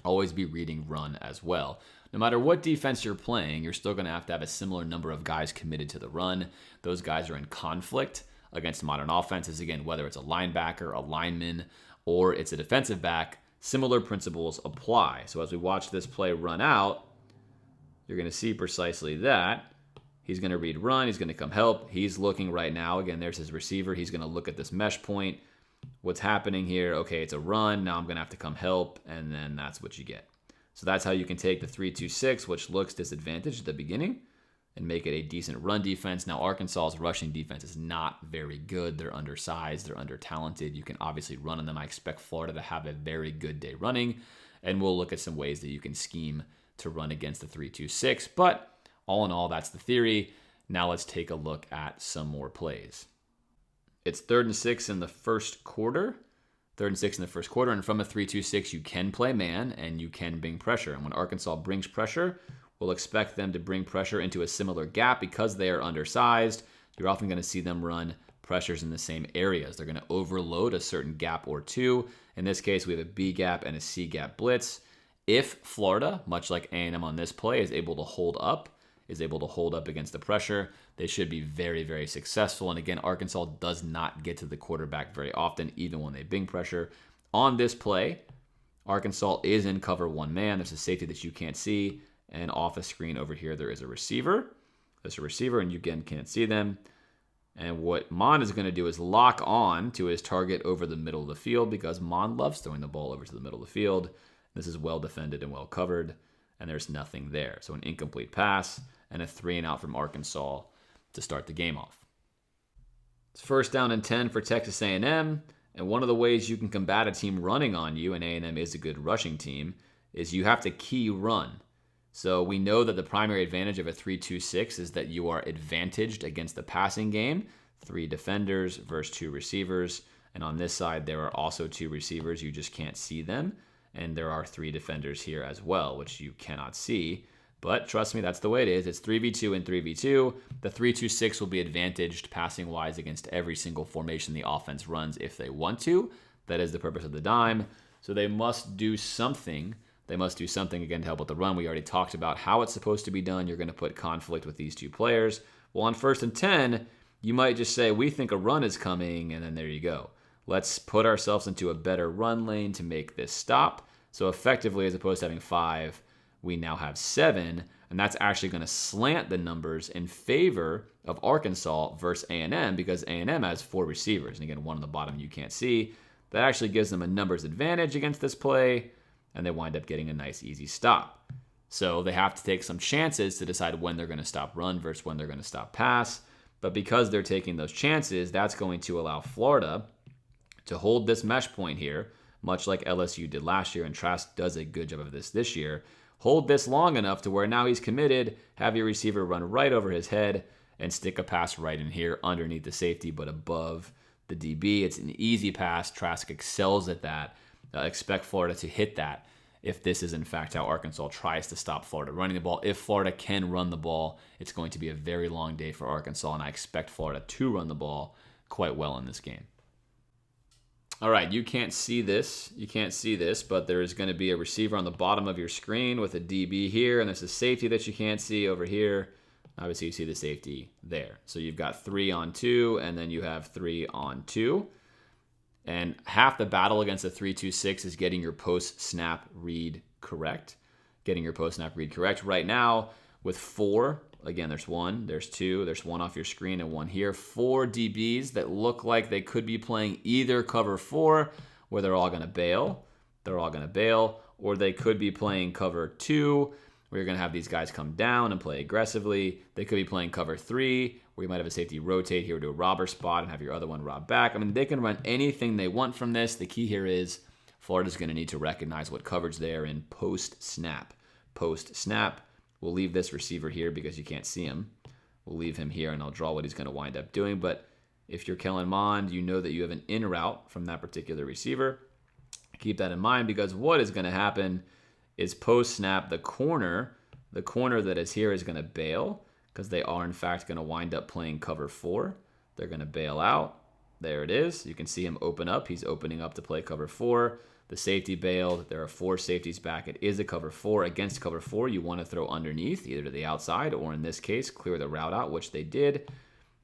always be reading run as well. No matter what defense you're playing, you're still going to have a similar number of guys committed to the run. Those guys are in conflict against modern offenses. Again, whether it's a linebacker, a lineman, or it's a defensive back, similar principles apply. So as we watch this play run out, you're going to see precisely that. He's going to read run. He's going to come help. He's looking right now. Again, there's his receiver. He's going to look at this mesh point. What's happening here? Okay, it's a run. Now I'm going to have to come help, and then that's what you get. So that's how you can take the 3-2-6, which looks disadvantaged at the beginning, and make it a decent run defense. Now, Arkansas's rushing defense is not very good. They're undersized. They're under-talented. You can obviously run on them. I expect Florida to have a very good day running, and we'll look at some ways that you can scheme to run against the 3-2-6. But all in all, that's the theory. Now let's take a look at some more plays. It's 3rd and 6 in the first quarter. 3rd and 6 in the first quarter. And from a 3-2-6, you can play man and you can bring pressure. And when Arkansas brings pressure, we'll expect them to bring pressure into a similar gap because they are undersized. You're often going to see them run pressures in the same areas. They're going to overload a certain gap or two. In this case, we have a B gap and a C gap blitz. If Florida, much like A&M on this play, is able to hold up against the pressure, they should be very, very successful. And again, Arkansas does not get to the quarterback very often, even when they bring pressure. On this play, Arkansas is in cover one man. There's a safety that you can't see. And off the screen over here, there is a receiver. There's a receiver, and you again can't see them. And what Mond is going to do is lock on to his target over the middle of the field because Mond loves throwing the ball over to the middle of the field. This is well defended and well covered, and there's nothing there. So an incomplete pass and a 3-and-out from Arkansas to start the game off. It's 1st down and 10 for Texas A&M, and one of the ways you can combat a team running on you, and A&M is a good rushing team, is you have to key run. So we know that the primary advantage of a 3-2-6 is that you are advantaged against the passing game. 3 defenders versus 2 receivers. And on this side, there are also 2 receivers. You just can't see them. And there are 3 defenders here as well, which you cannot see. But trust me, that's the way it is. It's 3v2 and 3v2. The 3-2-6 will be advantaged passing-wise against every single formation the offense runs if they want to. That is the purpose of the dime. So they must do something. They must do something, again, to help with the run. We already talked about how it's supposed to be done. You're going to put conflict with these 2 players. Well, on 1st and 10, you might just say, we think a run is coming, and then there you go. Let's put ourselves into a better run lane to make this stop. So effectively, as opposed to having 5, we now have 7, and that's actually going to slant the numbers in favor of Arkansas versus A&M because A&M has 4 receivers. And again, one on the bottom you can't see. That actually gives them a numbers advantage against this play, and they wind up getting a nice, easy stop. So they have to take some chances to decide when they're going to stop run versus when they're going to stop pass. But because they're taking those chances, that's going to allow Florida to hold this mesh point here, much like LSU did last year, and Trask does a good job of this year. Hold this long enough to where now he's committed, have your receiver run right over his head, and stick a pass right in here underneath the safety but above the DB. It's an easy pass. Trask excels at that. Expect Florida to hit that if this is in fact how Arkansas tries to stop Florida running the ball. If Florida can run the ball, it's going to be a very long day for Arkansas, and I expect Florida to run the ball quite well in this game. All right, you can't see this. But there is going to be a receiver on the bottom of your screen with a DB here, and there's a safety that you can't see over here. Obviously, you see the safety there. So you've got 3 on 2, and then you have 3 on 2. And half the battle against a 3-2-6 is getting your post-snap read correct. Right now, with 4, again, there's 1, there's 2, there's 1 off your screen and 1 here. 4 DBs that look like they could be playing either cover 4, where they're all going to bail. Or they could be playing cover 2, where you're going to have these guys come down and play aggressively. They could be playing cover 3, where you might have a safety rotate here to a robber spot and have your other one rob back. I mean, they can run anything they want from this. The key here is Florida's going to need to recognize what coverage they're in post-snap. We'll leave this receiver here because you can't see him. We'll leave him here, and I'll draw what he's going to wind up doing. But if you're Kellen Mond, you know that you have an in route from that particular receiver. Keep that in mind because what is going to happen is post-snap, the corner that is here is going to bail because they are, in fact, going to wind up playing cover 4. They're going to bail out. There it is. You can see him open up. He's opening up to play cover 4. The safety bailed. There are 4 safeties back. It is a cover 4. Against cover 4, you want to throw underneath, either to the outside or, in this case, clear the route out, which they did.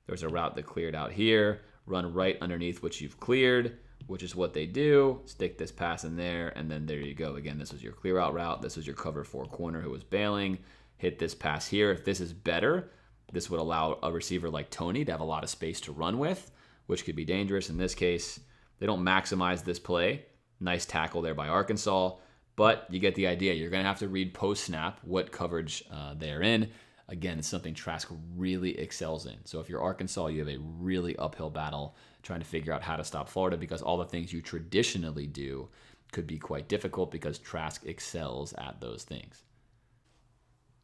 There's a route that cleared out here. Run right underneath what you've cleared, which is what they do. Stick this pass in there, and then there you go. Again, this was your clear out route. This was your cover 4 corner who was bailing. Hit this pass here. If this is better, this would allow a receiver like Tony to have a lot of space to run with, which could be dangerous. In this case, they don't maximize this play. Nice tackle there by Arkansas, but you get the idea. You're going to have to read post-snap what coverage they're in. Again, it's something Trask really excels in. So if you're Arkansas, you have a really uphill battle trying to figure out how to stop Florida because all the things you traditionally do could be quite difficult because Trask excels at those things.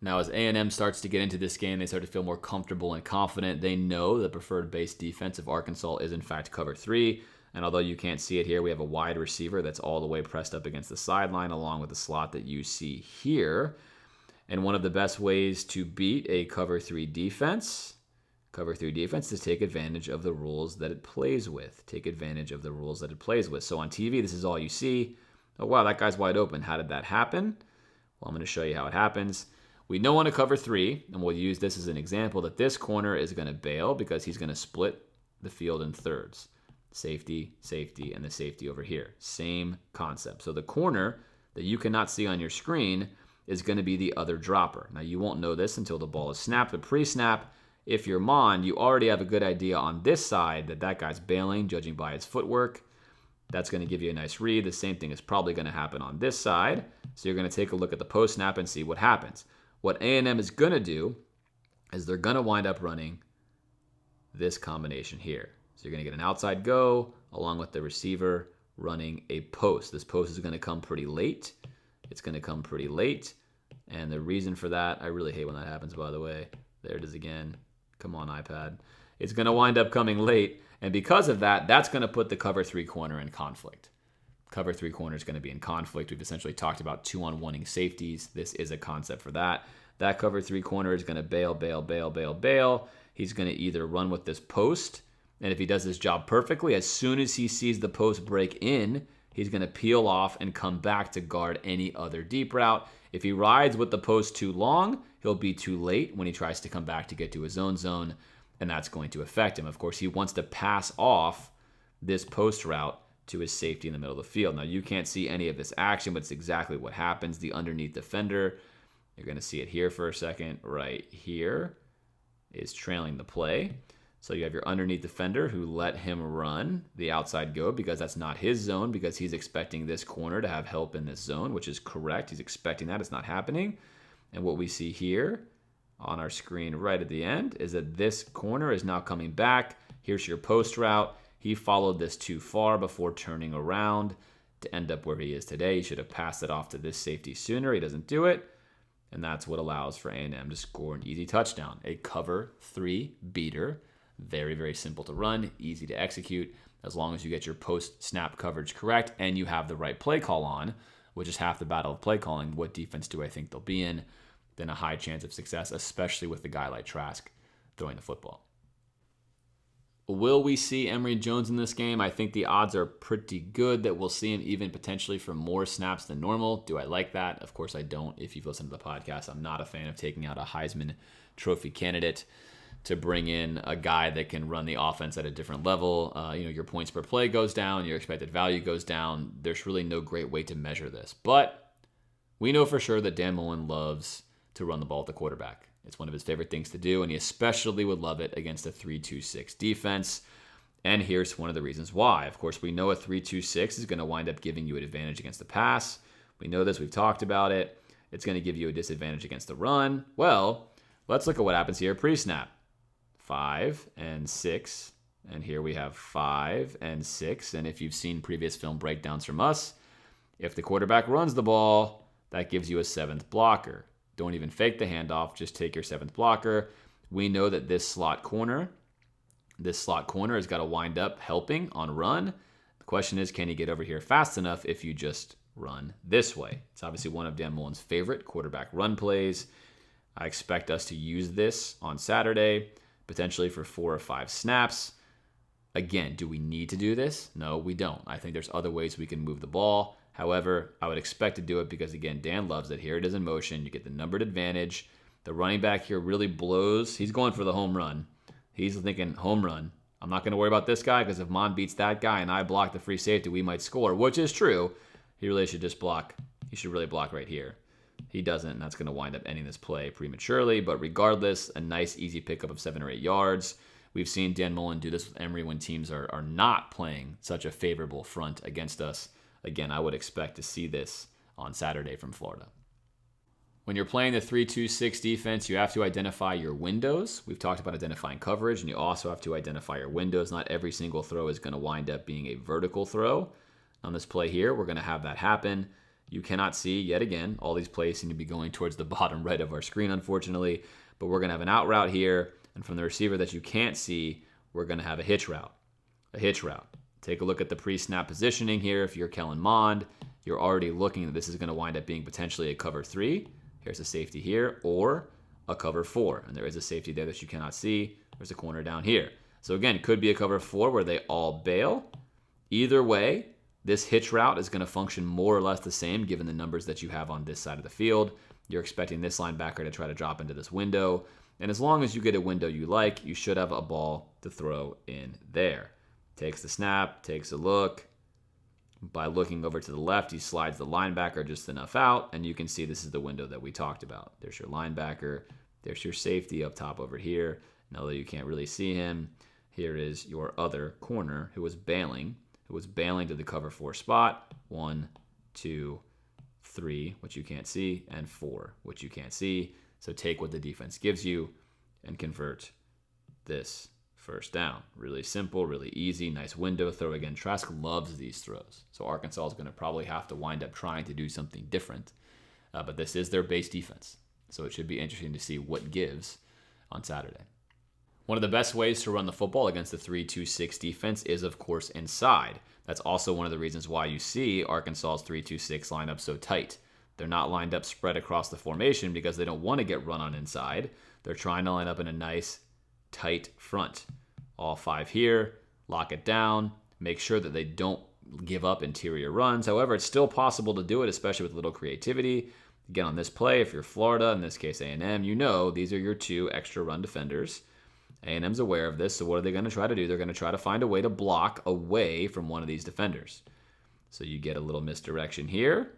Now, as A&M starts to get into this game, they start to feel more comfortable and confident. They know the preferred base defense of Arkansas is, in fact, cover 3. And although you can't see it here, we have a wide receiver that's all the way pressed up against the sideline along with the slot that you see here. And one of the best ways to beat a cover 3 defense is take advantage of the rules that it plays with. So on TV, this is all you see. Oh, wow, that guy's wide open. How did that happen? Well, I'm going to show you how it happens. We know on a cover 3, and we'll use this as an example, that this corner is going to bail because he's going to split the field in thirds. Safety, and the safety over here. Same concept. So the corner that you cannot see on your screen is going to be the other dropper. Now, you won't know this until the ball is snapped, but pre-snap, if you're Mond, you already have a good idea on this side that that guy's bailing, judging by his footwork. That's going to give you a nice read. The same thing is probably going to happen on this side. So you're going to take a look at the post snap and see what happens. What A&M is going to do is they're going to wind up running this combination here. So you're going to get an outside go along with the receiver running a post. This post is going to come pretty late. It's going to come pretty late. And the reason for that, I really hate when that happens, by the way. There it is again. Come on, iPad. It's going to wind up coming late. And because of that, that's going to put the cover 3 corner in conflict. Cover 3 corner is going to be in conflict. We've essentially talked about 2-on-1ing safeties. This is a concept for that. That cover 3 corner is going to bail. He's going to either run with this post, and if he does his job perfectly, as soon as he sees the post break in, he's going to peel off and come back to guard any other deep route. If he rides with the post too long, he'll be too late when he tries to come back to get to his own zone, and that's going to affect him. Of course, he wants to pass off this post route to his safety in the middle of the field. Now, you can't see any of this action, but it's exactly what happens. The underneath defender, you're going to see it here for a second, right here, is trailing the play. So you have your underneath defender who let him run the outside go because that's not his zone, because he's expecting this corner to have help in this zone, which is correct. He's expecting that. It's not happening. And what we see here on our screen right at the end is that this corner is now coming back. Here's your post route. He followed this too far before turning around to end up where he is today. He should have passed it off to this safety sooner. He doesn't do it. And that's what allows for A&M to score an easy touchdown. A cover 3 beater. Very, very simple to run, easy to execute, as long as you get your post-snap coverage correct and you have the right play call on, which is half the battle of play calling. What defense do I think they'll be in? Then a high chance of success, especially with a guy like Trask throwing the football. Will we see Emory Jones in this game? I think the odds are pretty good that we'll see him even potentially for more snaps than normal. Do I like that? Of course I don't. If you've listened to the podcast, I'm not a fan of taking out a Heisman Trophy candidate to bring in a guy that can run the offense at a different level. Your points per play goes down, your expected value goes down. There's really no great way to measure this. But we know for sure that Dan Mullen loves to run the ball at the quarterback. It's one of his favorite things to do, and he especially would love it against a 3-2-6 defense. And here's one of the reasons why. Of course, we know a 3-2-6 is going to wind up giving you an advantage against the pass. We know this. We've talked about it. It's going to give you a disadvantage against the run. Well, let's look at what happens here pre-snap. 5 and 6, and here we have 5 and 6. And if you've seen previous film breakdowns from us, if the quarterback runs the ball, that gives you a 7th blocker. Don't even fake the handoff, just take your 7th blocker. We know that this slot corner has got to wind up helping on run. The question is, can he get over here fast enough if you just run this way? It's obviously one of Dan Mullen's favorite quarterback run plays. I expect us to use this on Saturday, potentially for 4 or 5 snaps. Again, do we need to do this? No, we don't. I think there's other ways we can move the ball. However, I would expect to do it because, again, Dan loves it. Here it is in motion. You get the numbered advantage. The running back here really blows. He's going for the home run. He's thinking home run. I'm not going to worry about this guy because if Mon beats that guy and I block the free safety, we might score, which is true. He really should just block. He should really block right here. He doesn't, and that's going to wind up ending this play prematurely. But regardless, a nice, easy pickup of 7 or 8 yards. We've seen Dan Mullen do this with Emory when teams are not playing such a favorable front against us. Again, I would expect to see this on Saturday from Florida. When you're playing the 3-2-6 defense, you have to identify your windows. We've talked about identifying coverage, and you also have to identify your windows. Not every single throw is going to wind up being a vertical throw. On this play here, we're going to have that happen. You cannot see, yet again, all these plays seem to be going towards the bottom right of our screen, unfortunately. But we're going to have an out route here, and from the receiver that you can't see, we're going to have a hitch route. A hitch route. Take a look at the pre-snap positioning here. If you're Kellen Mond, you're already looking that this is going to wind up being potentially a cover 3. Here's a safety here, or a cover 4. And there is a safety there that you cannot see. There's a corner down here. So again, it could be a cover 4 where they all bail. Either way, this hitch route is going to function more or less the same given the numbers that you have on this side of the field. You're expecting this linebacker to try to drop into this window. And as long as you get a window you like, you should have a ball to throw in there. Takes the snap, takes a look, By looking over to the left, he slides the linebacker just enough out, and you can see this is the window that we talked about. There's your linebacker. There's your safety up top over here. And although you can't really see him, here is your other corner who was bailing to the cover 4 spot. 1, 2, 3, which you can't see, and 4, which you can't see. So take what the defense gives you and convert this first down. Really simple, really easy, nice window throw. Again, Trask loves these throws. So Arkansas is going to probably have to wind up trying to do something different. But this is their base defense. So it should be interesting to see what gives on Saturday. One of the best ways to run the football against the 3-2-6 defense is, of course, inside. That's also one of the reasons why you see Arkansas's 3-2-6 lineup so tight. They're not lined up spread across the formation because they don't want to get run on inside. They're trying to line up in a nice, tight front. All 5 here, lock it down, make sure that they don't give up interior runs. However, it's still possible to do it, especially with little creativity. Again, on this play, if you're Florida, in this case A&M, you know these are your 2 extra run defenders. A&M's aware of this, so what are they going to try to do? They're going to try to find a way to block away from one of these defenders. So you get a little misdirection here.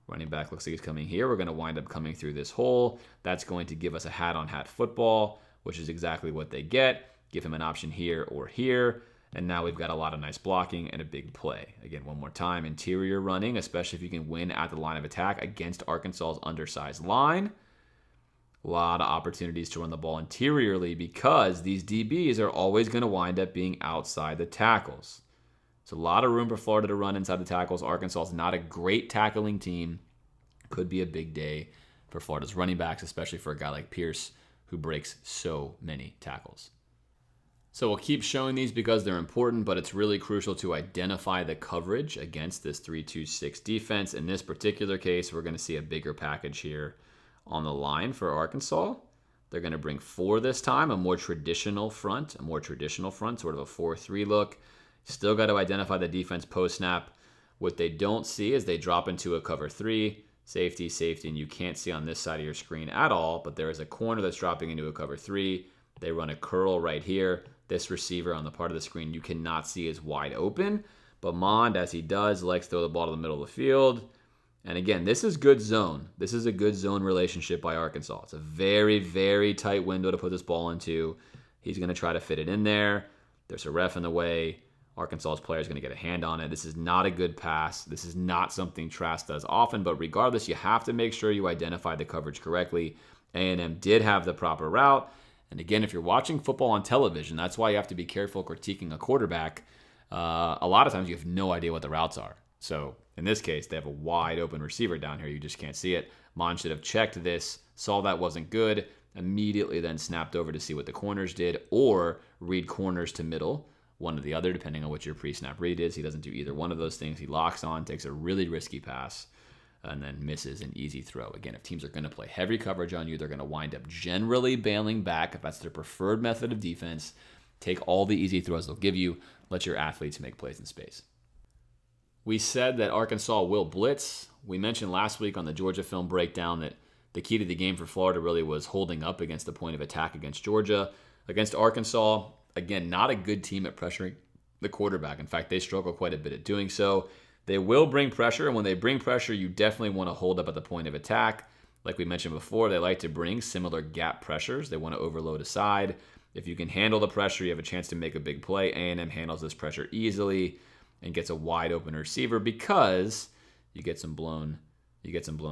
Running back looks like he's coming here. We're going to wind up coming through this hole. That's going to give us a hat-on-hat football, which is exactly what they get. Give him an option here or here. And now we've got a lot of nice blocking and a big play. Again, one more time, interior running, especially if you can win at the line of attack against Arkansas's undersized line. A lot of opportunities to run the ball interiorly because these DBs are always going to wind up being outside the tackles. So a lot of room for Florida to run inside the tackles. Arkansas is not a great tackling team. Could be a big day for Florida's running backs, especially for a guy like Pierce who breaks so many tackles. So we'll keep showing these because they're important, but it's really crucial to identify the coverage against this 3-2-6 defense. In this particular case, we're going to see a bigger package here on the line for Arkansas. They're going to bring 4 this time, a more traditional front, sort of a 4-3 look. Still got to identify the defense post-snap. What they don't see is they drop into a cover 3, safety, and you can't see on this side of your screen at all, but there is a corner that's dropping into a cover 3. They run a curl right here. This receiver on the part of the screen you cannot see is wide open, but Mond, as he does, likes to throw the ball to the middle of the field. And again, this is good zone. This is a good zone relationship by Arkansas. It's a very, very tight window to put this ball into. He's going to try to fit it in there. There's a ref in the way. Arkansas's player is going to get a hand on it. This is not a good pass. This is not something Trask does often, but regardless, you have to make sure you identify the coverage correctly. A&M did have the proper route. And again, if you're watching football on television, that's why you have to be careful critiquing a quarterback. A lot of times you have no idea what the routes are. So in this case, they have a wide open receiver down here. You just can't see it. Mon should have checked this, saw that wasn't good, immediately then snapped over to see what the corners did, or read corners to middle, one or the other, depending on what your pre-snap read is. He doesn't do either one of those things. He locks on, takes a really risky pass, and then misses an easy throw. Again, if teams are going to play heavy coverage on you, they're going to wind up generally bailing back. If that's their preferred method of defense, take all the easy throws they'll give you. Let your athletes make plays in space. We said that Arkansas will blitz. We mentioned last week on the Georgia Film Breakdown that the key to the game for Florida really was holding up against the point of attack against Georgia. Against Arkansas, again, not a good team at pressuring the quarterback. In fact, they struggle quite a bit at doing so. They will bring pressure, and when they bring pressure, you definitely want to hold up at the point of attack. Like we mentioned before, they like to bring similar gap pressures. They want to overload a side. If you can handle the pressure, you have a chance to make a big play. A&M handles this pressure easily and gets a wide open receiver because you get some blown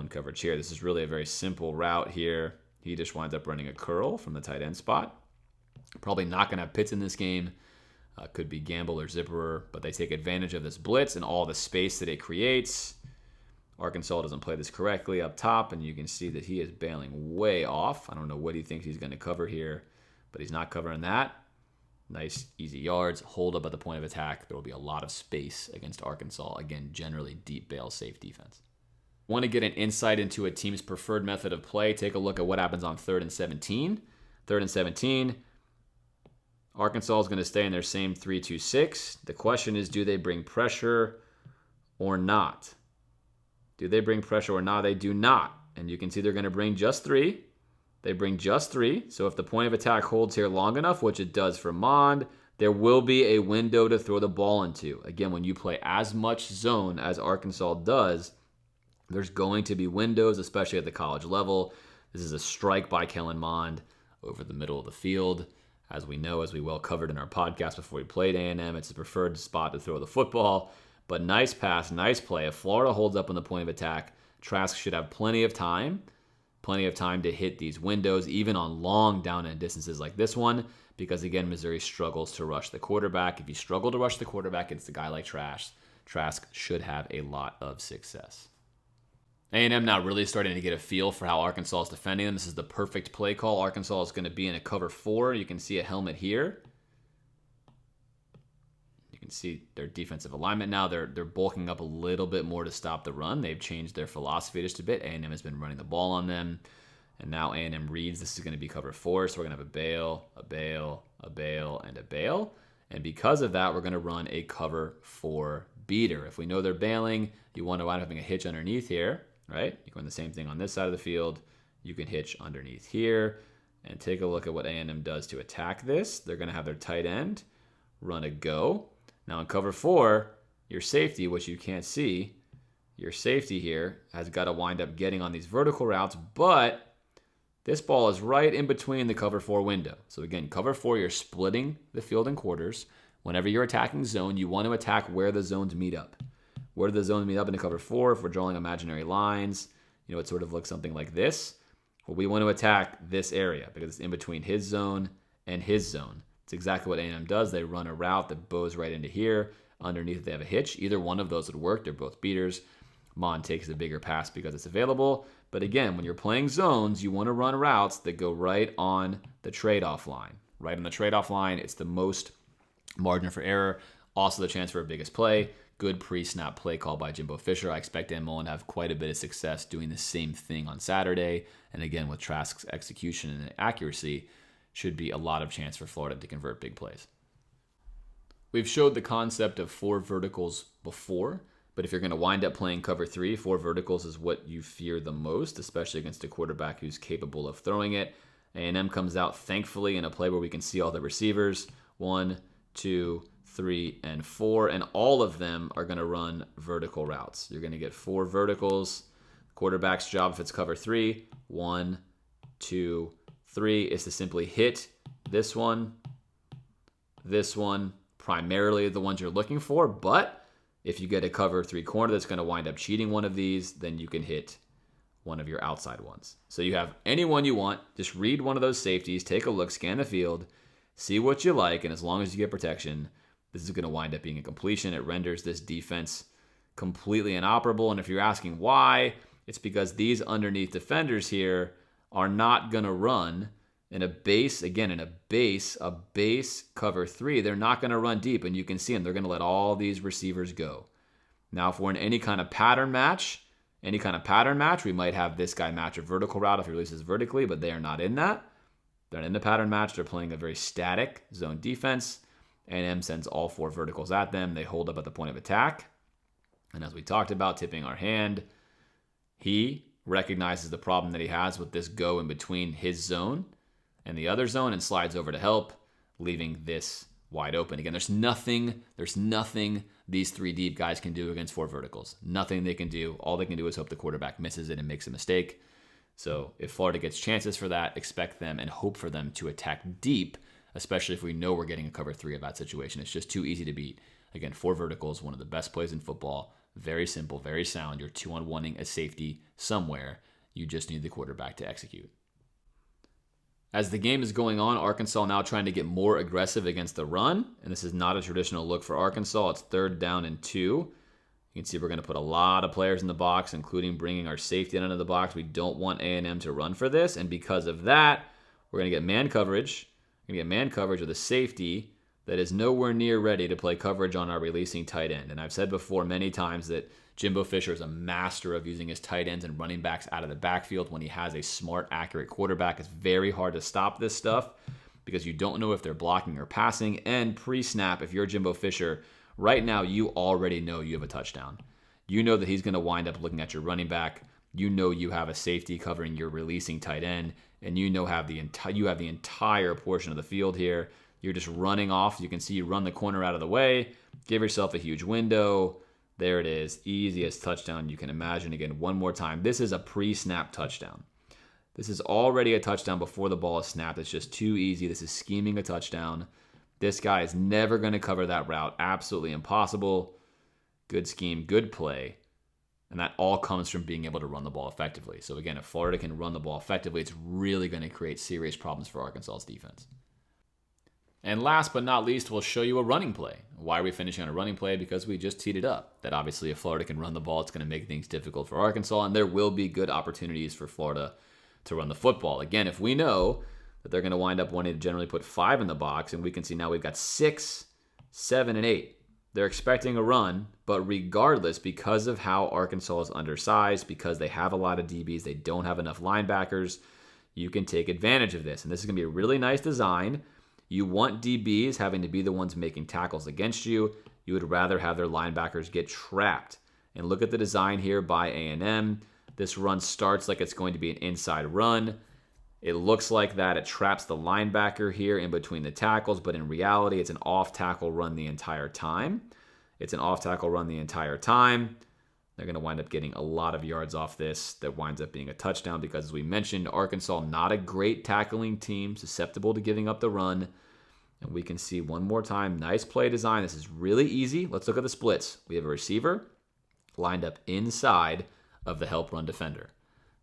coverage here. This is really a very simple route here. He just winds up running a curl from the tight end spot. Probably not going to have Pitts in this game. Could be Gamble or Zipperer, but they take advantage of this blitz and all the space that it creates. Arkansas doesn't play this correctly up top, and you can see that he is bailing way off. I don't know what he thinks he's going to cover here, but he's not covering that. Nice, easy yards. Hold up at the point of attack. There will be a lot of space against Arkansas. Again, generally deep bail, safe defense. Want to get an insight into a team's preferred method of play? Take a look at what happens on 3rd and 17. 3rd and 17. Arkansas is going to stay in their same 3-2-6. The question is, do they bring pressure or not? Do they bring pressure or not? They do not. And you can see they're going to bring just 3. They bring just 3. So if the point of attack holds here long enough, which it does for Mond, There will be a window to throw the ball into. Again, when you play as much zone as Arkansas does, there's going to be windows, especially at the college level. This is a strike by Kellen Mond over the middle of the field. As we know, as we well covered in our podcast before we played A&M, it's the preferred spot to throw the football. But nice pass, nice play. If Florida holds up on the point of attack, Trask should have plenty of time to hit these windows, even on long down and distances like this one, because again, Missouri struggles to rush the quarterback. If you struggle to rush the quarterback against a guy like Trask should have a lot of success. A&M now really starting to get a feel for how Arkansas is defending them. This is the perfect play call. Arkansas is going to be in a cover 4. You can see a helmet here. You can see their defensive alignment now. They're bulking up a little bit more to stop the run. They've changed their philosophy just a bit. A&M has been running the ball on them. And now A&M reads this is going to be cover 4. So we're going to have a bail, a bail, a bail, and a bail. And because of that, we're going to run a cover 4 beater. If we know they're bailing, you want to wind up having a hitch underneath here, right? You can run the same thing on this side of the field. You can hitch underneath here. And take a look at what A&M does to attack this. They're going to have their tight end run a go. Now in cover 4, your safety, which you can't see, your safety here has got to wind up getting on these vertical routes, but this ball is right in between the cover 4 window. So again, cover 4, you're splitting the field in quarters. Whenever you're attacking zone, you want to attack where the zones meet up. Where do the zones meet up in the cover 4? If we're drawing imaginary lines, it sort of looks something like this. Well, we want to attack this area because it's in between his zone and his zone. It's exactly what A&M does. They run a route that bows right into here. Underneath, they have a hitch. Either one of those would work. They're both beaters. Mond takes the bigger pass because it's available. But again, when you're playing zones, you want to run routes that go right on the trade-off line. Right on the trade-off line, it's the most margin for error. Also the chance for a biggest play. Good pre-snap play call by Jimbo Fisher. I expect Dan Mullen to have quite a bit of success doing the same thing on Saturday. And again, with Trask's execution and accuracy, should be a lot of chance for Florida to convert big plays. We've showed the concept of 4 verticals before, but if you're going to wind up playing cover 3, 4 verticals is what you fear the most, especially against a quarterback who's capable of throwing it. A&M comes out, thankfully, in a play where we can see all the receivers. 1, 2, 3, and 4, and all of them are going to run vertical routes. You're going to get 4 verticals. Quarterback's job, if it's cover 3, 1, 2, 3, is to simply hit this one, primarily the ones you're looking for, but if you get a cover 3 corner that's going to wind up cheating one of these, then you can hit one of your outside ones. So you have any one you want, just read one of those safeties, take a look, scan the field, see what you like, and as long as you get protection, this is going to wind up being a completion. It renders this defense completely inoperable, and if you're asking why, it's because these underneath defenders here are not going to run in a base cover 3. They're not going to run deep, and you can see them. They're going to let all these receivers go. Now, if we're in any kind of pattern match, we might have this guy match a vertical route if he releases vertically, but they are not in that. They're not in the pattern match. They're playing a very static zone defense. A&M sends all 4 verticals at them. They hold up at the point of attack. And as we talked about, tipping our hand, he recognizes the problem that he has with this go in between his zone and the other zone and slides over to help, leaving this wide open. Again, there's nothing these 3 deep guys can do against 4 verticals. Nothing they can do. All they can do is hope the quarterback misses it and makes a mistake. So if Florida gets chances for that, expect them and hope for them to attack deep, especially if we know we're getting a cover 3 of that situation. It's just too easy to beat. Again, 4 verticals, one of the best plays in football. Very simple, very sound. You're 2-on-1ing a safety somewhere. You just need the quarterback to execute. As the game is going on, Arkansas now trying to get more aggressive against the run. And this is not a traditional look for Arkansas. It's 3rd down and 2. You can see we're going to put a lot of players in the box, including bringing our safety into the box. We don't want A&M to run for this. And because of that, we're going to get man coverage. We're going to get man coverage with a safety that is nowhere near ready to play coverage on our releasing tight end. And I've said before many times that Jimbo Fisher is a master of using his tight ends and running backs out of the backfield when he has a smart, accurate quarterback. It's very hard to stop this stuff because you don't know if they're blocking or passing. And pre-snap, if you're Jimbo Fisher, right now you already know you have a touchdown. You know that he's going to wind up looking at your running back. You know you have a safety covering your releasing tight end, and you know you have the entire portion of the field here You're just running off. You can see you run the corner out of the way, give yourself a huge window. There it is. Easiest touchdown you can imagine. Again, one more time. This is a pre-snap touchdown. This is already a touchdown before the ball is snapped. It's just too easy. This is scheming a touchdown. This guy is never going to cover that route. Absolutely impossible. Good scheme, good play. And that all comes from being able to run the ball effectively. So again, if Florida can run the ball effectively, it's really going to create serious problems for Arkansas's defense. And last but not least, we'll show you a running play. Why are we finishing on a running play? Because we just teed it up. That obviously if Florida can run the ball, it's going to make things difficult for Arkansas. And there will be good opportunities for Florida to run the football. Again, if we know that they're going to wind up wanting to generally put 5 in the box, and we can see now we've got 6, 7, and 8. They're expecting a run, but regardless, because of how Arkansas is undersized, because they have a lot of DBs, they don't have enough linebackers, you can take advantage of this. And this is going to be a really nice design. You want DBs having to be the ones making tackles against you. You would rather have their linebackers get trapped. And look at the design here by A&M. This run starts like it's going to be an inside run. It looks like that. It traps the linebacker here in between the tackles, but in reality, it's an off-tackle run the entire time. It's an off-tackle run the entire time. They're going to wind up getting a lot of yards off this. That winds up being a touchdown because, as we mentioned, Arkansas, not a great tackling team, susceptible to giving up the run. And we can see one more time, nice play design. This is really easy. Let's look at the splits. We have a receiver lined up inside of the help run defender.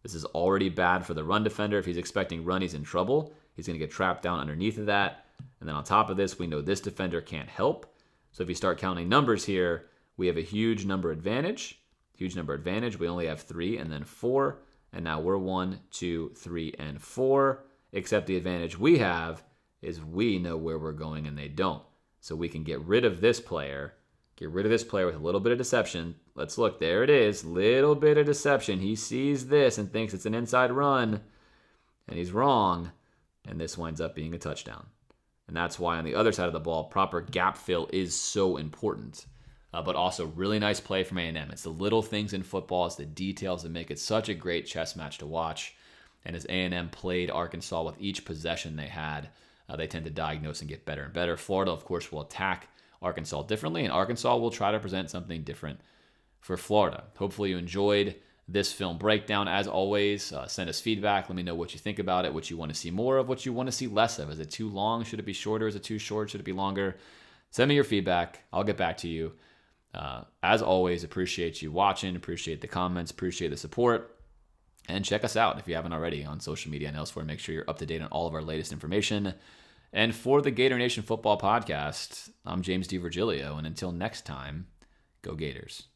This is already bad for the run defender. If he's expecting run, he's in trouble. He's going to get trapped down underneath of that. And then on top of this, we know this defender can't help. So if you start counting numbers here, we have a huge number advantage. Huge number advantage. We only have 3 and then 4. And now we're 1, 2, 3, and 4. Except the advantage we have is we know where we're going and they don't. So we can get rid of this player. Get rid of this player with a little bit of deception. Let's look. There it is. Little bit of deception. He sees this and thinks it's an inside run. And he's wrong. And this winds up being a touchdown. And that's why on the other side of the ball, proper gap fill is so important. But also really nice play from A&M. It's the little things in football. It's the details that make it such a great chess match to watch. And as A&M played Arkansas with each possession they had, they tend to diagnose and get better and better. Florida, of course, will attack Arkansas differently, and Arkansas will try to present something different for Florida. Hopefully you enjoyed this film breakdown. As always, send us feedback. Let me know what you think about it, what you want to see more of, what you want to see less of. Is it too long? Should it be shorter? Is it too short? Should it be longer? Send me your feedback. I'll get back to you. As always, appreciate you watching, appreciate the comments, appreciate the support, and check us out if you haven't already on social media and elsewhere. Make sure you're up to date on all of our latest information. And for the Gator Nation Football Podcast, I'm James DiVirgilio, and until next time, go Gators.